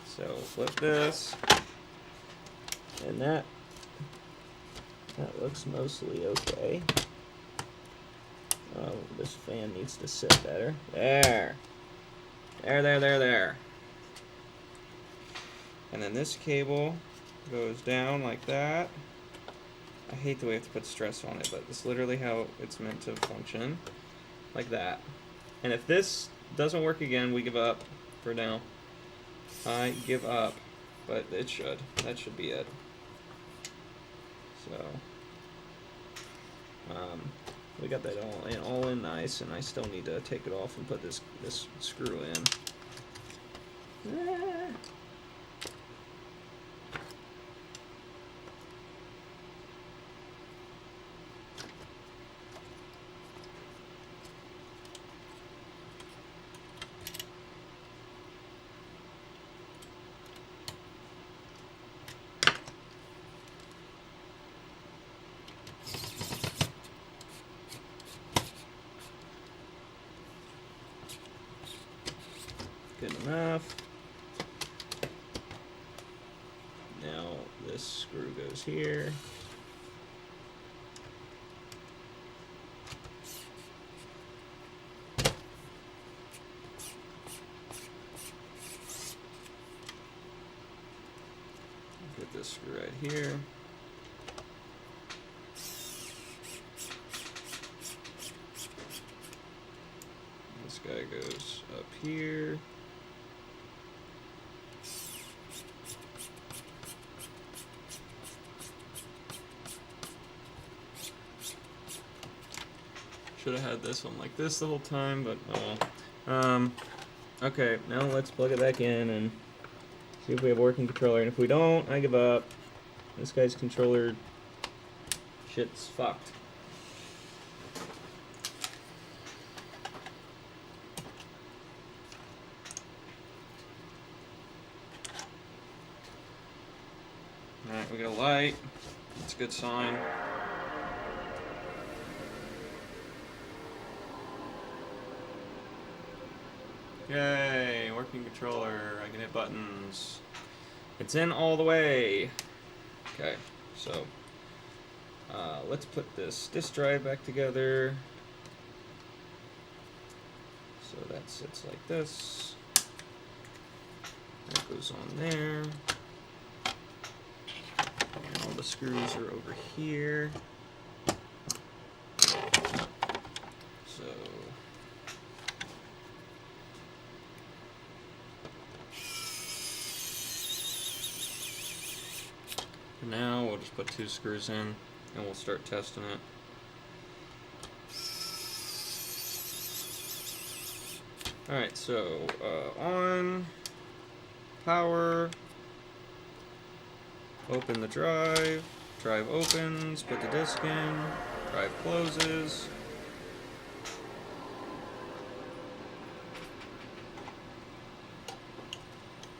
So flip this. And that looks mostly okay. Oh, this fan needs to sit better. There. There. And then this cable goes down like that. I hate the way I have to put stress on it, but it's literally how it's meant to function. Like that. And if this doesn't work again, we give up for now. I give up. But it should. That should be it. So we got that all in nice, and I still need to take it off and put this screw in. Good enough. Now this screw goes here. Get this screw right here. This guy goes up here. Should have had this one like this the whole time, but oh. Okay, now let's plug it back in and see if we have a working controller. And if we don't, I give up. This guy's controller shit's fucked. Alright, we got a light. That's a good sign. Yay, working controller. I can hit buttons. It's in all the way. Okay, so let's put this disk drive back together. So that sits like this. That goes on there. And all the screws are over here. So for now, we'll just put 2 screws in and we'll start testing it. Alright, so on, power, open the drive, drive opens, put the disk in, drive closes.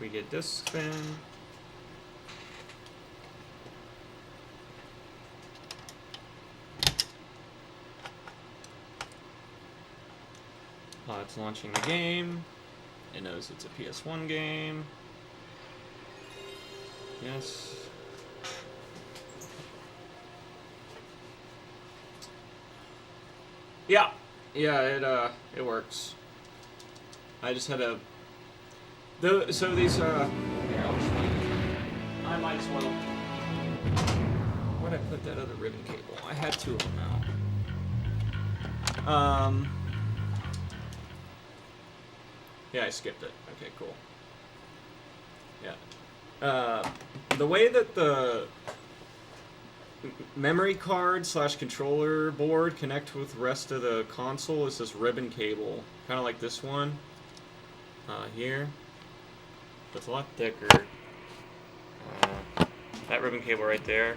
We get disk spin. It's launching the game. It knows it's a PS1 game. Yes. Yeah. Yeah, it works. I just had to... So these, here, I'll show you. I might as well... Where'd I put that other ribbon cable? I had two of them out. Yeah, I skipped it. Okay, cool. Yeah. The way that the memory card / controller board connect with the rest of the console is this ribbon cable. Kind of like this one. Here. It's a lot thicker. That ribbon cable right there.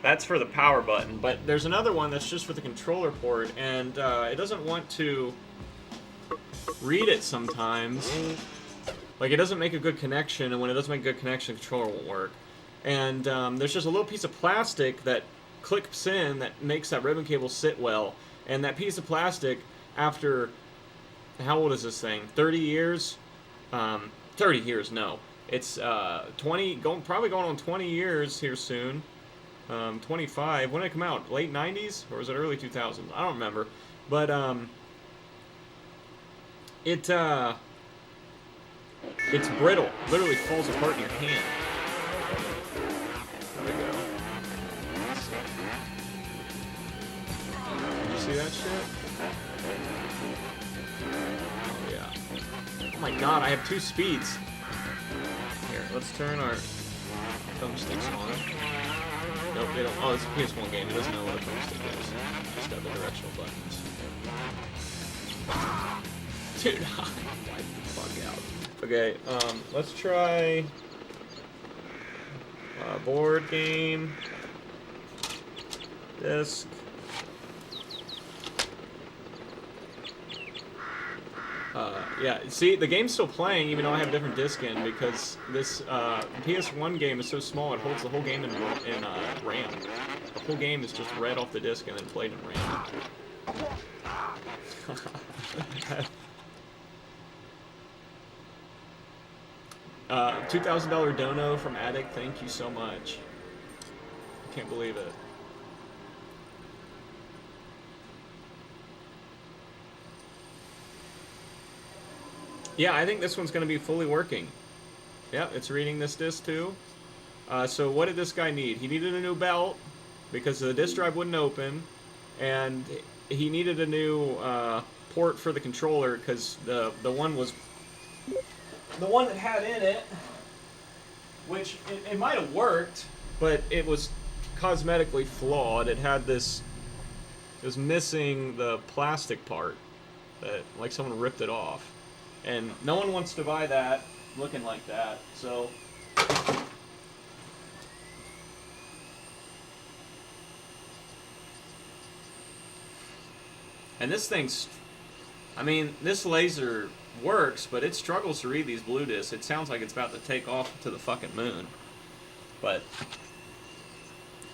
That's for the power button, but there's another one that's just for the controller port, and it doesn't want to read it sometimes. Like, it doesn't make a good connection, and when it doesn't make a good connection, the controller won't work. And there's just a little piece of plastic that clips in that makes that ribbon cable sit well. And that piece of plastic, after, how old is this thing? 30 years? 30 years, no. It's 20, probably going on 20 years here soon. 25. When did it come out? Late 90s? Or was it early 2000s? I don't remember. But, it's brittle. Literally falls apart in your hand. There we go. Did you see that shit? Oh, yeah. Oh my god, I have 2 speeds. Here, let's turn our thumbsticks on. Nope, they don't. Oh, it's a PS1 game. It doesn't know what a thumbstick is. Just got the directional buttons. Dude, wipe the fuck out. Okay, let's try board game, disc, yeah, see, the game's still playing even though I have a different disc in because this PS1 game is so small it holds the whole game in RAM. The whole game is just read off the disc and then played in RAM. $2,000 dono from Addict, thank you so much. I can't believe it. Yeah, I think this one's going to be fully working. Yeah, it's reading this disc too. So what did this guy need? He needed a new belt because the disc drive wouldn't open, and he needed a new port for the controller because the one that had in it, which it might have worked, but it was cosmetically flawed. It had this, it was missing the plastic part that, like, someone ripped it off. And no one wants to buy that looking like that, so. And this thing's, I mean, this laser works, but it struggles to read these blue discs. It sounds like it's about to take off to the fucking moon. But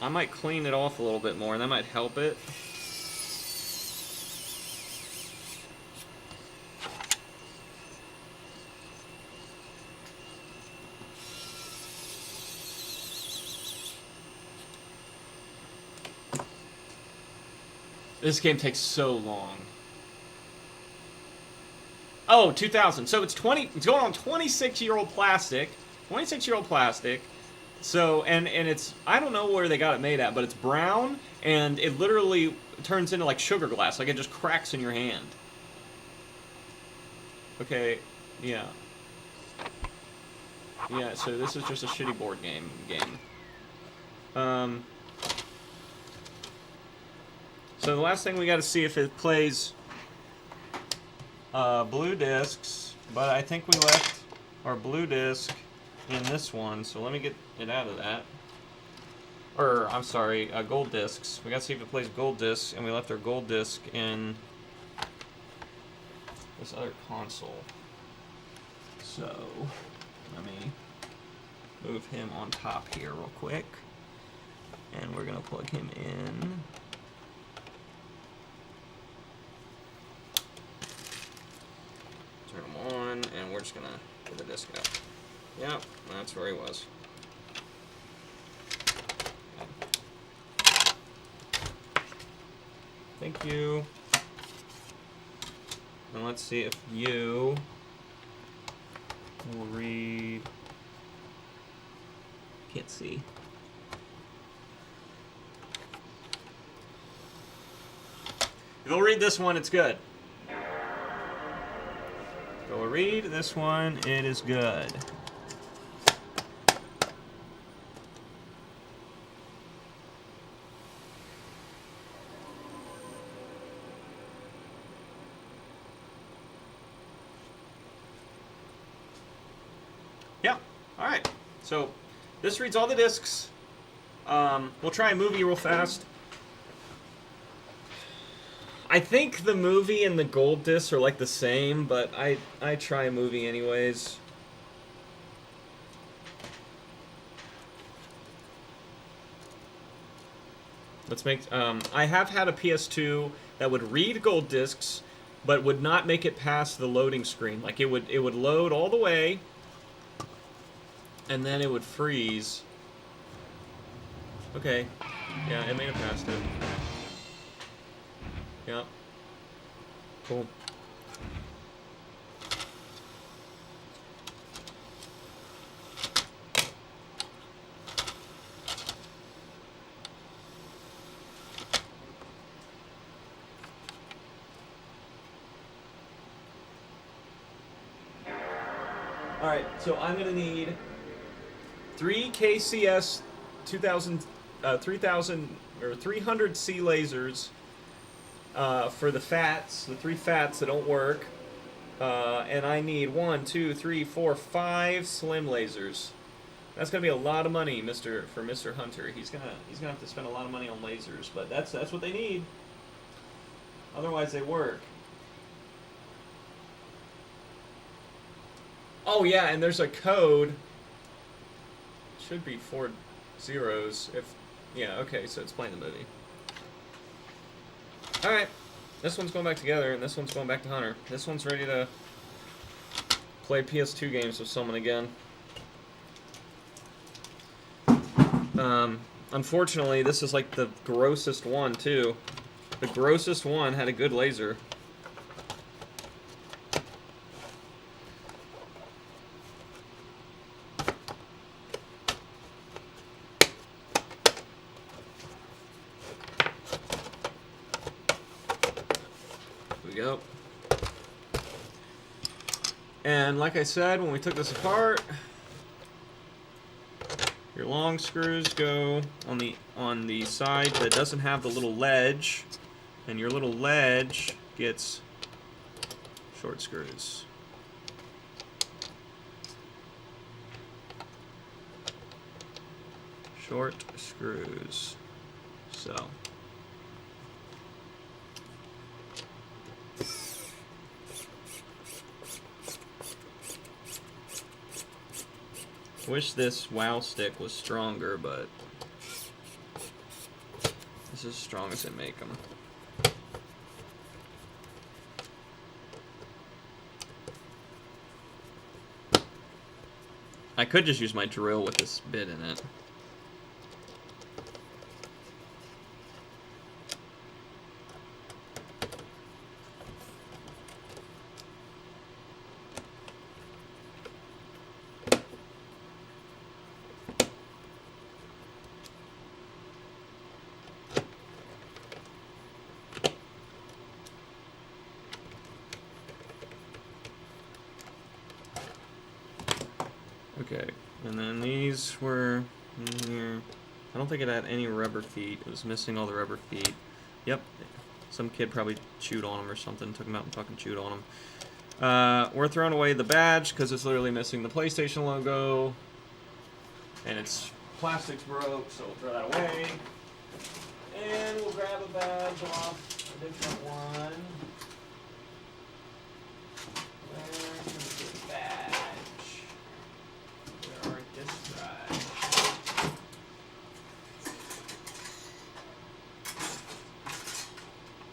I might clean it off a little bit more, and that might help it. This game takes so long. Oh, 2000. So it's it's going on 26-year-old plastic. 26-year-old plastic. So, and it's, I don't know where they got it made at, but it's brown, and it literally turns into like sugar glass. Like it just cracks in your hand. Okay, yeah. Yeah, so this is just a shitty board game. So the last thing we got to see if it plays blue discs, but I think we left our blue disc in this one, so let me get it out of that. Or, I'm sorry, gold discs. We got to see if it plays gold discs, and we left our gold disc in this other console. So, let me move him on top here real quick, and we're going to plug him in. just gonna get the disc out. Yep, that's where he was. Thank you. And let's see if you will read. Can't see. If you'll read this one, it's good. If you'll read this one, it is good. Yeah, all right. So this reads all the discs. We'll try a movie real fast. I think the movie and the gold discs are like the same, but I try a movie anyways. Let's make. I have had a PS2 that would read gold discs, but would not make it past the loading screen. Like it would load all the way, and then it would freeze. Okay, yeah, it made it past it. Yep. Cool. All right, so I'm gonna need 3 KCS 3000 or 300C lasers. For the fats, the 3 fats that don't work, and I need 1, 2, 3, 4, 5 slim lasers. That's gonna be a lot of money, for Mr. Hunter. He's gonna have to spend a lot of money on lasers, but that's what they need. Otherwise, they work. Oh yeah, and there's a code. Should be 4 zeros. Yeah, okay, so it's playing the movie. Alright, this one's going back together, and this one's going back to Hunter. This one's ready to play PS2 games with someone again. Unfortunately, this is like the grossest one, too. The grossest one had a good laser. Go. And like I said, when we took this apart, your long screws go on the side that doesn't have the little ledge, and your little ledge gets short screws. Short screws. So. Wish this WoW stick was stronger, but this is as strong as they make them. I could just use my drill with this bit in it. Okay, and then these were in here. I don't think it had any rubber feet. It was missing all the rubber feet. Yep, some kid probably chewed on them or something, took them out and fucking chewed on them. We're throwing away the badge because it's literally missing the PlayStation logo. And its plastics broke, so we'll throw that away. And we'll grab a badge off a different one. Where's the badge? Where are disc drives?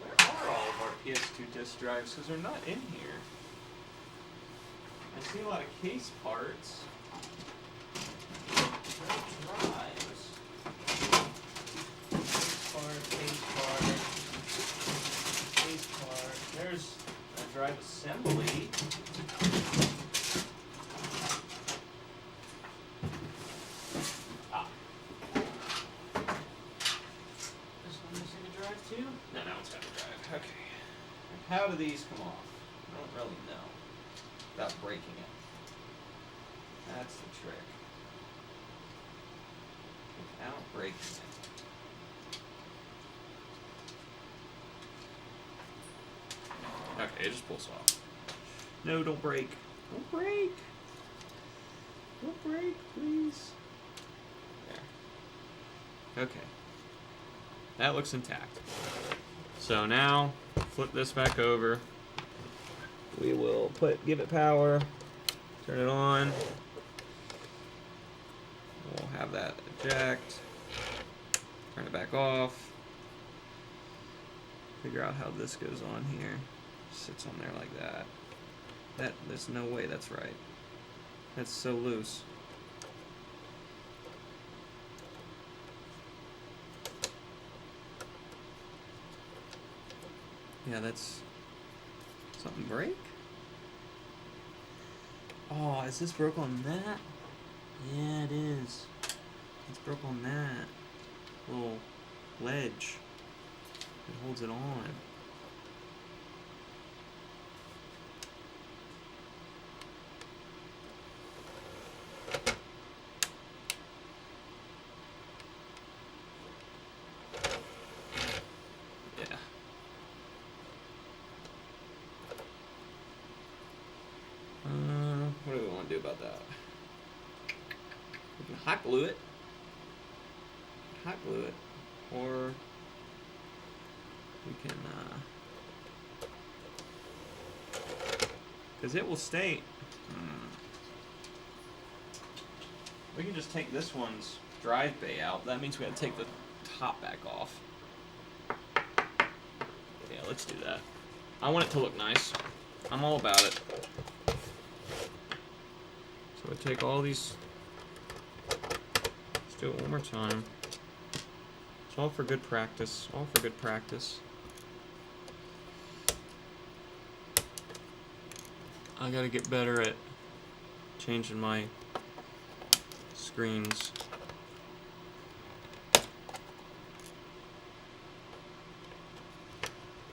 Where are all of our PS2 disc drives? Because they're not in here. I see a lot of case parts. Drives. Case part. There's a drive assembly. Ah. This one missing a drive too? No, it's got a drive. Okay. How do these come off? I don't really know. Without breaking it. That's the trick. Without breaking it. Okay, it just pulls off. No, don't break. Don't break. Don't break, please. There. Okay. That looks intact. So now, flip this back over. We will give it power. Turn it on. We'll have that eject. Turn it back off. Figure out how this goes on here. Sits on there like that. There's no way that's right. That's so loose. Yeah, that's something break? Oh, is this broke on that? Yeah, it is. It's broke on that little ledge. It holds it on. What do we want to do about that? We can hot glue it. Hot glue it. Or we can, because it will stay. We can just take this one's drive bay out. That means we have to take the top back off. Yeah, let's do that. I want it to look nice. I'm all about it. So I take all these. Let's do it one more time. It's all for good practice. All for good practice. I gotta get better at changing my screens.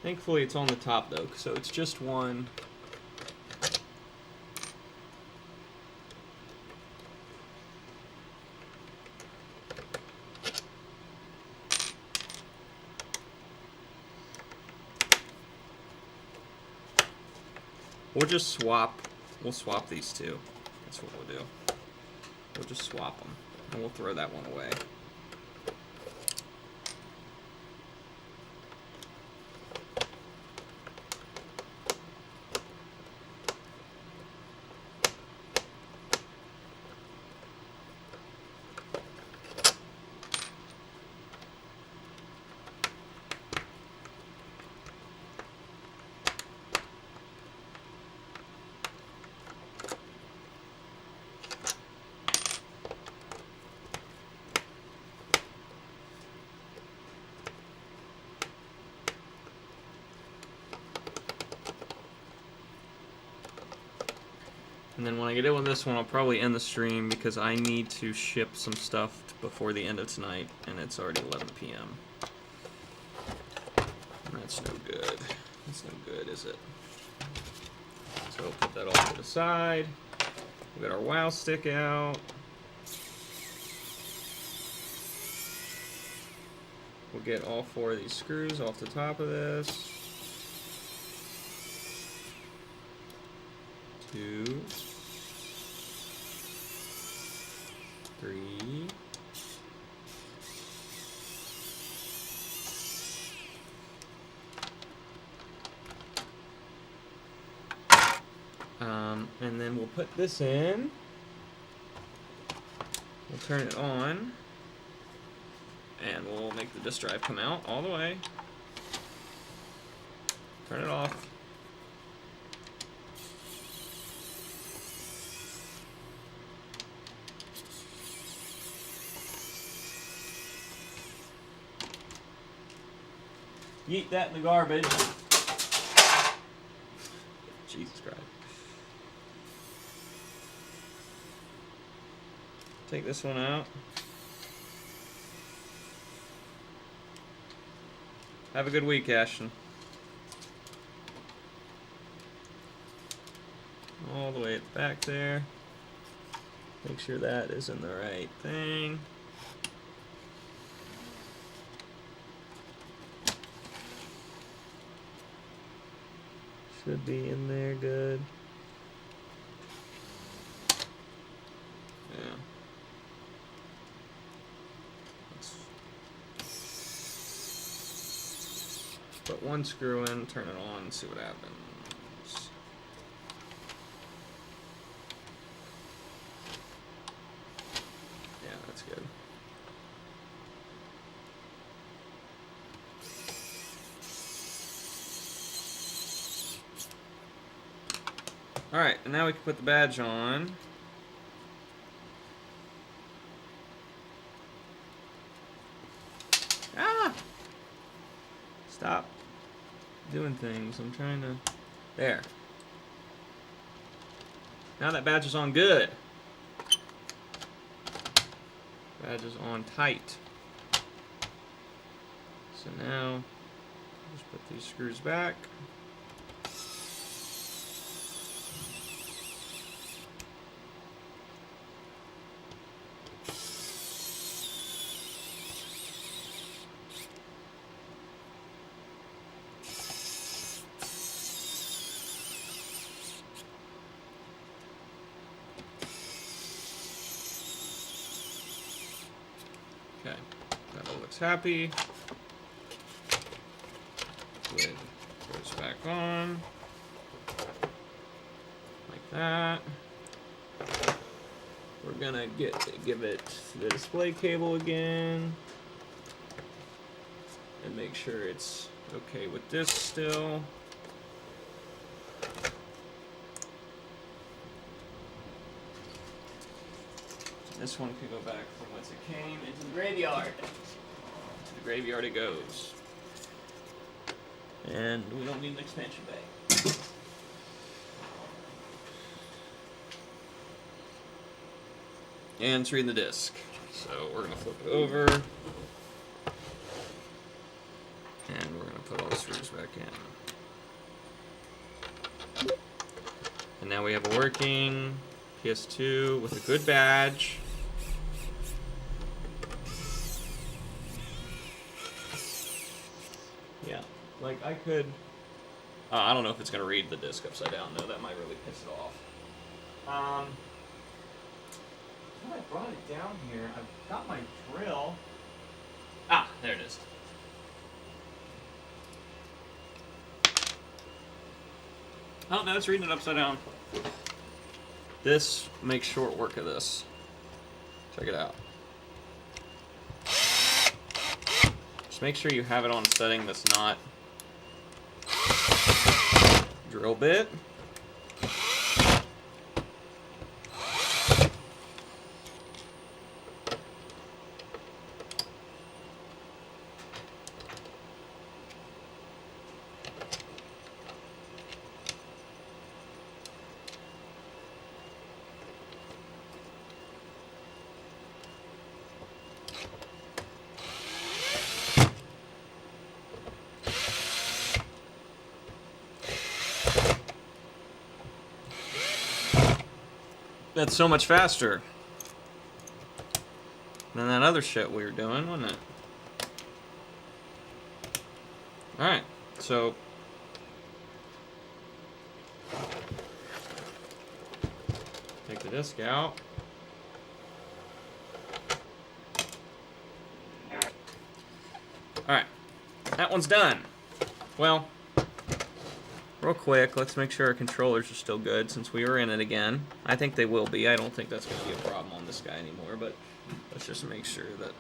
Thankfully it's on the top though, so it's just one. We'll swap these two. That's what we'll do. We'll just swap them, and we'll throw that one away. And then when I get in with this one, I'll probably end the stream because I need to ship some stuff before the end of tonight, and it's already 11 p.m. That's no good. That's no good, is it? So I'll put that off to the side. We'll get our wow stick out. We'll get all 4 of these screws off the top of this. 2, 3, and then we'll put this in. We'll turn it on, and we'll make the disk drive come out all the way. Turn it off. Yeet that in the garbage. Jesus Christ. Take this one out. Have a good week, Ashton. All the way at the back there. Make sure that is in the right thing. Should be in there good. Yeah. Put one screw in, turn it on, and see what happens. Yeah, that's good. Alright, and now we can put the badge on. Ah! Stop doing things. I'm trying to... There. Now that badge is on good. Badge is on tight. So now, just put these screws back. Okay, that all looks happy. Lid goes back on, like that. We're gonna give it the display cable again, and make sure it's okay with this still. This one can go back from whence it came into the graveyard. To the graveyard it goes. And we don't need an expansion bay. And it's reading the disc. So we're going to flip it over. And we're going to put all the screws back in. And now we have a working PS2 with a good badge. Yeah, like I could... I don't know if it's going to read the disc upside down, though. That might really piss it off. I brought it down here. I've got my drill. Ah, there it is. Oh, no, it's reading it upside down. This makes short work of this. Check it out. Just make sure you have it on a setting that's not drill bit. That's so much faster than that other shit we were doing, wasn't it? Alright, so take the disc out. Alright, that one's done. Well, real quick, let's make sure our controllers are still good since we were in it again. I think they will be. I don't think that's going to be a problem on this guy anymore, but let's just make sure that...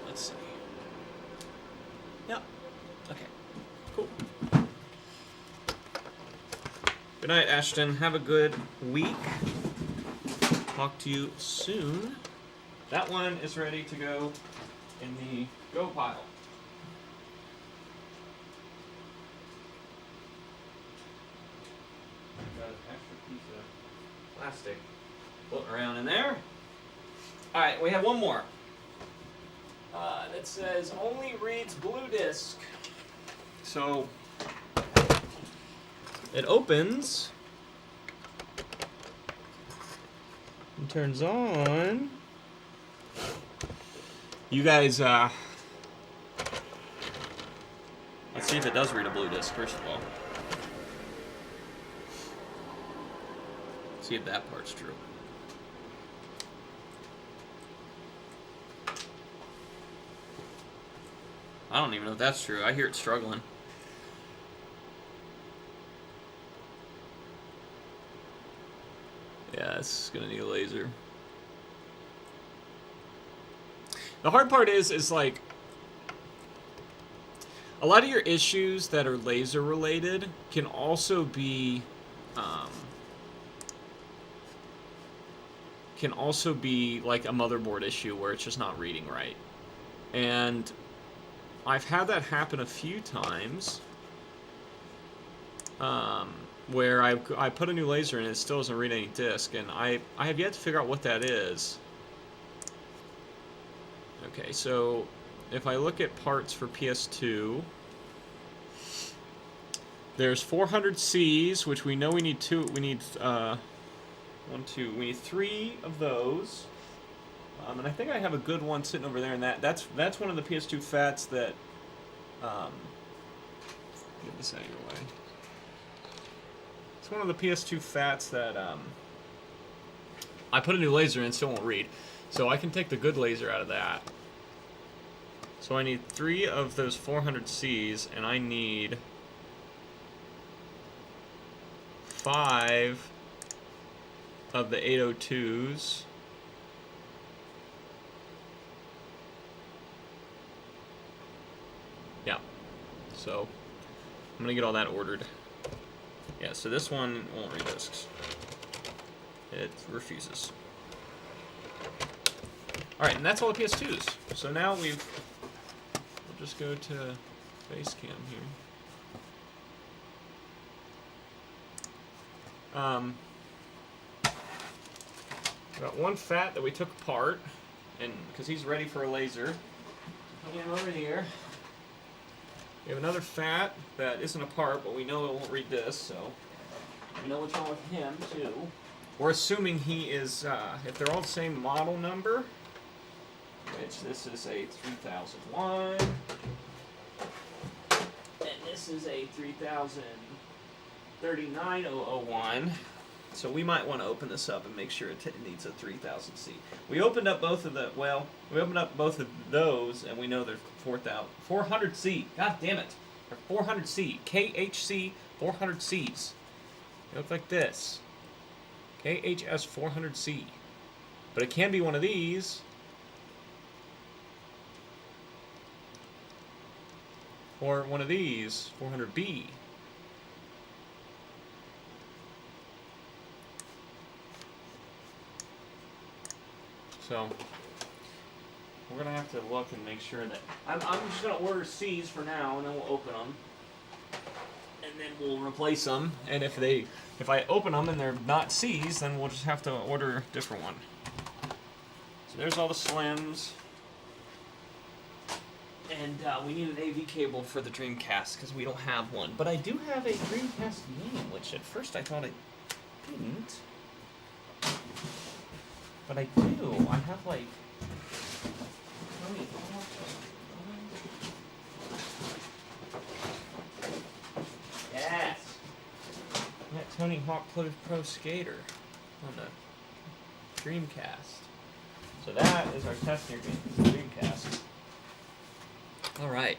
Let's see. Yep. Okay. Cool. Good night, Ashton. Have a good week. talk to you soon. That one is ready to go in the go pile. Got an extra piece of plastic floating around in there. Alright, we have one more. That says only reads blue disc. So it opens and turns on. You guys, let's see if it does read a blue disc, first of all. See if that part's true. I don't even know if that's true. I hear it struggling. Yeah, it's gonna need a laser. The hard part is like, a lot of your issues that are laser related can also be, like a motherboard issue where it's just not reading right. And I've had that happen a few times, where I put a new laser in and it still doesn't read any disk, and I have yet to figure out what that is. Okay, so if I look at parts for PS2, there's 400Cs, which we know we need two. We need we need 3 of those. And I think I have a good one sitting over there, and that's one of the PS2 FATs that, get this out of your way. It's one of the PS2 FATs that, I put a new laser in and still won't read. So I can take the good laser out of that. So I need 3 of those 400Cs, and I need 5 of the 802s. Yeah, so I'm gonna get all that ordered. Yeah, so this one won't read discs. It refuses. Alright, and that's all the PS2s. So now we'll just go to Facecam here. Got one FAT that we took apart, and because he's ready for a laser. Put him over here. We have another FAT that isn't apart, but we know it won't read this, so we know what's wrong with him too. We're assuming he is, if they're all the same model number, which this is a 3001, and this is a 3039-001. So we might want to open this up and make sure it needs a 3000C. We opened up both of those, and we know they're 400C. God damn it! They're 400C. KHC 400Cs. They look like this. KHS 400C. But it can be one of these. Or one of these, 400B. So we're gonna have to look and make sure that I'm just gonna order C's for now, and then we'll open them, and then we'll replace them. And if I open them and they're not C's, then we'll just have to order a different one. So there's all the Slims, and we need an AV cable for the Dreamcast because we don't have one. But I do have a Dreamcast game, which at first I thought I didn't. But I do. I have like. Yes. I got Tony Hawk Pro Skater on the Dreamcast. So that is our test here game for the Dreamcast. All right.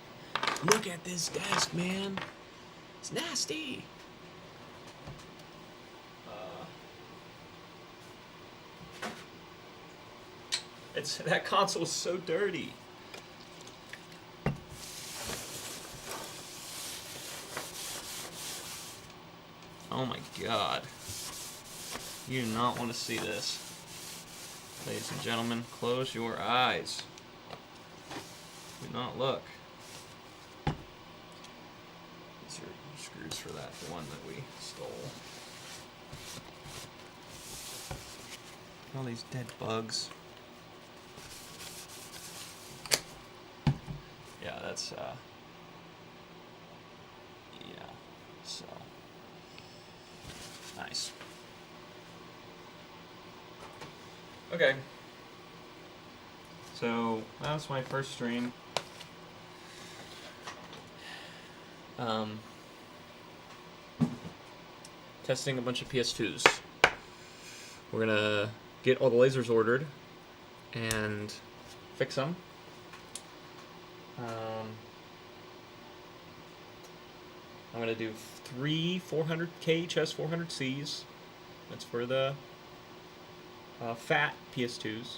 Look at this desk, man. It's nasty. That console is so dirty. Oh my god. You do not want to see this. Ladies and gentlemen, close your eyes. Do not look. These are screws for that, the one that we stole. All these dead bugs. Yeah, that's, yeah, so, nice. Okay. So, that was my first stream. Testing a bunch of PS2s. We're gonna get all the lasers ordered and fix them. I'm gonna do 3 400K HS 400Cs. That's for the fat PS2s.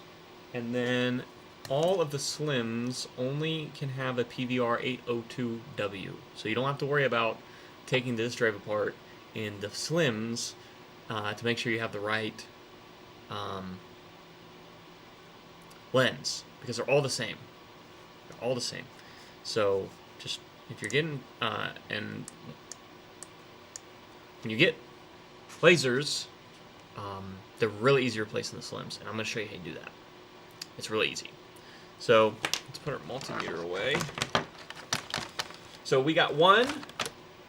And then all of the slims only can have a PVR 802W. So you don't have to worry about taking this drive apart in the slims to make sure you have the right lens, because they're all the same. They're all the same. So just if you're getting and when you get lasers, they're really easy to replace in the slims, and I'm going to show you how to do that. It's really easy. So let's put our multimeter away. So we got one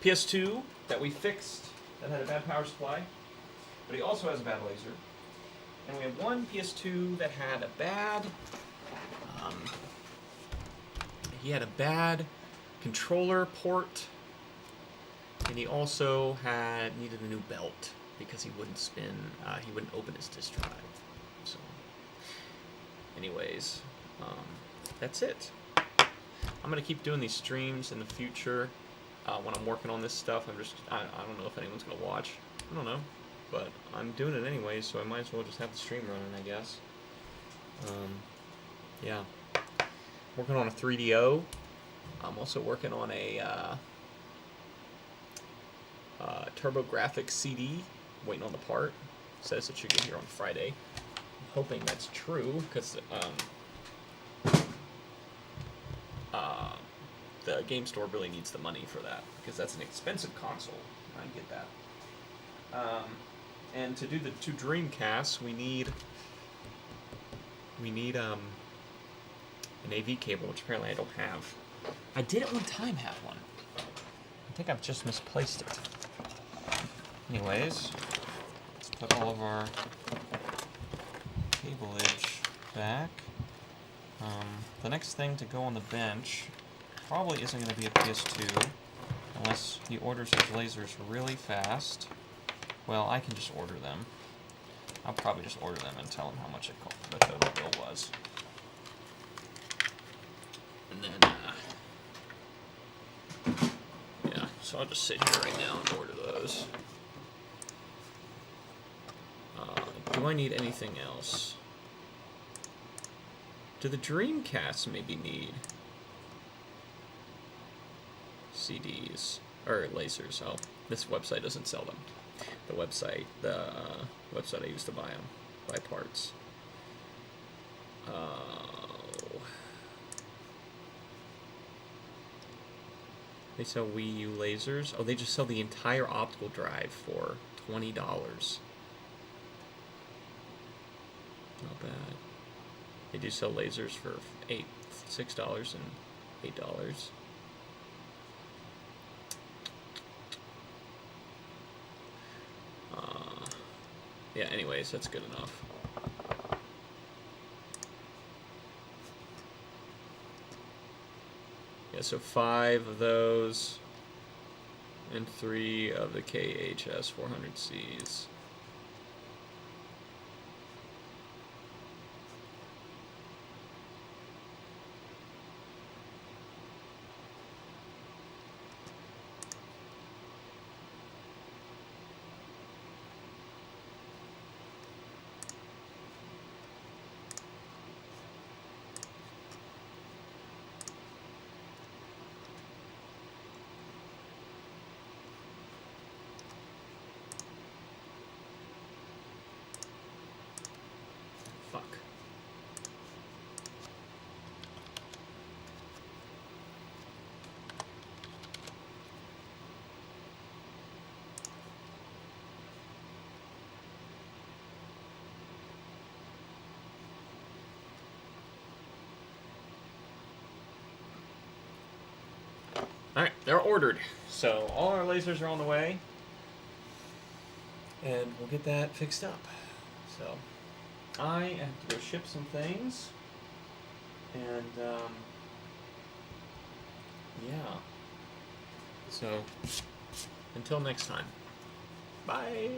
PS2 that we fixed that had a bad power supply, but he also has a bad laser. And we have one PS2 that had a bad, he had a bad controller port, and he also needed a new belt because he wouldn't spin, he wouldn't open his disk drive. So, anyways, that's it. I'm gonna keep doing these streams in the future when I'm working on this stuff. I don't know if anyone's gonna watch. I don't know, but I'm doing it anyway, so I might as well just have the stream running, I guess. Yeah. Working on a 3DO. I'm also working on a TurboGrafx CD. Waiting on the part. Says it should get here on Friday. I'm hoping that's true, because the game store really needs the money for that, because that's an expensive console. I get that. And to do the 2 Dreamcasts, we need an AV cable, which apparently I don't have. I did at one time have one. I think I've just misplaced it. Anyways, let's put all of our cableage back. The next thing to go on the bench probably isn't going to be a PS2, unless he orders his lasers really fast. Well, I can just order them. I'll probably just order them and tell him how much the total bill was. And then, yeah, so I'll just sit here right now and order those. Do I need anything else? Do the Dreamcasts maybe need CDs or lasers? Oh, this website doesn't sell them. The website I used to buy them, buy parts. They sell Wii U lasers. Oh, they just sell the entire optical drive for $20. Not bad. They do sell lasers for $6 and $8. Yeah, anyways, that's good enough. Yeah, so 5 of those and 3 of the KHS 400Cs. Alright, they're ordered. So all our lasers are on the way. And we'll get that fixed up. So I have to go ship some things. And yeah. So until next time. Bye.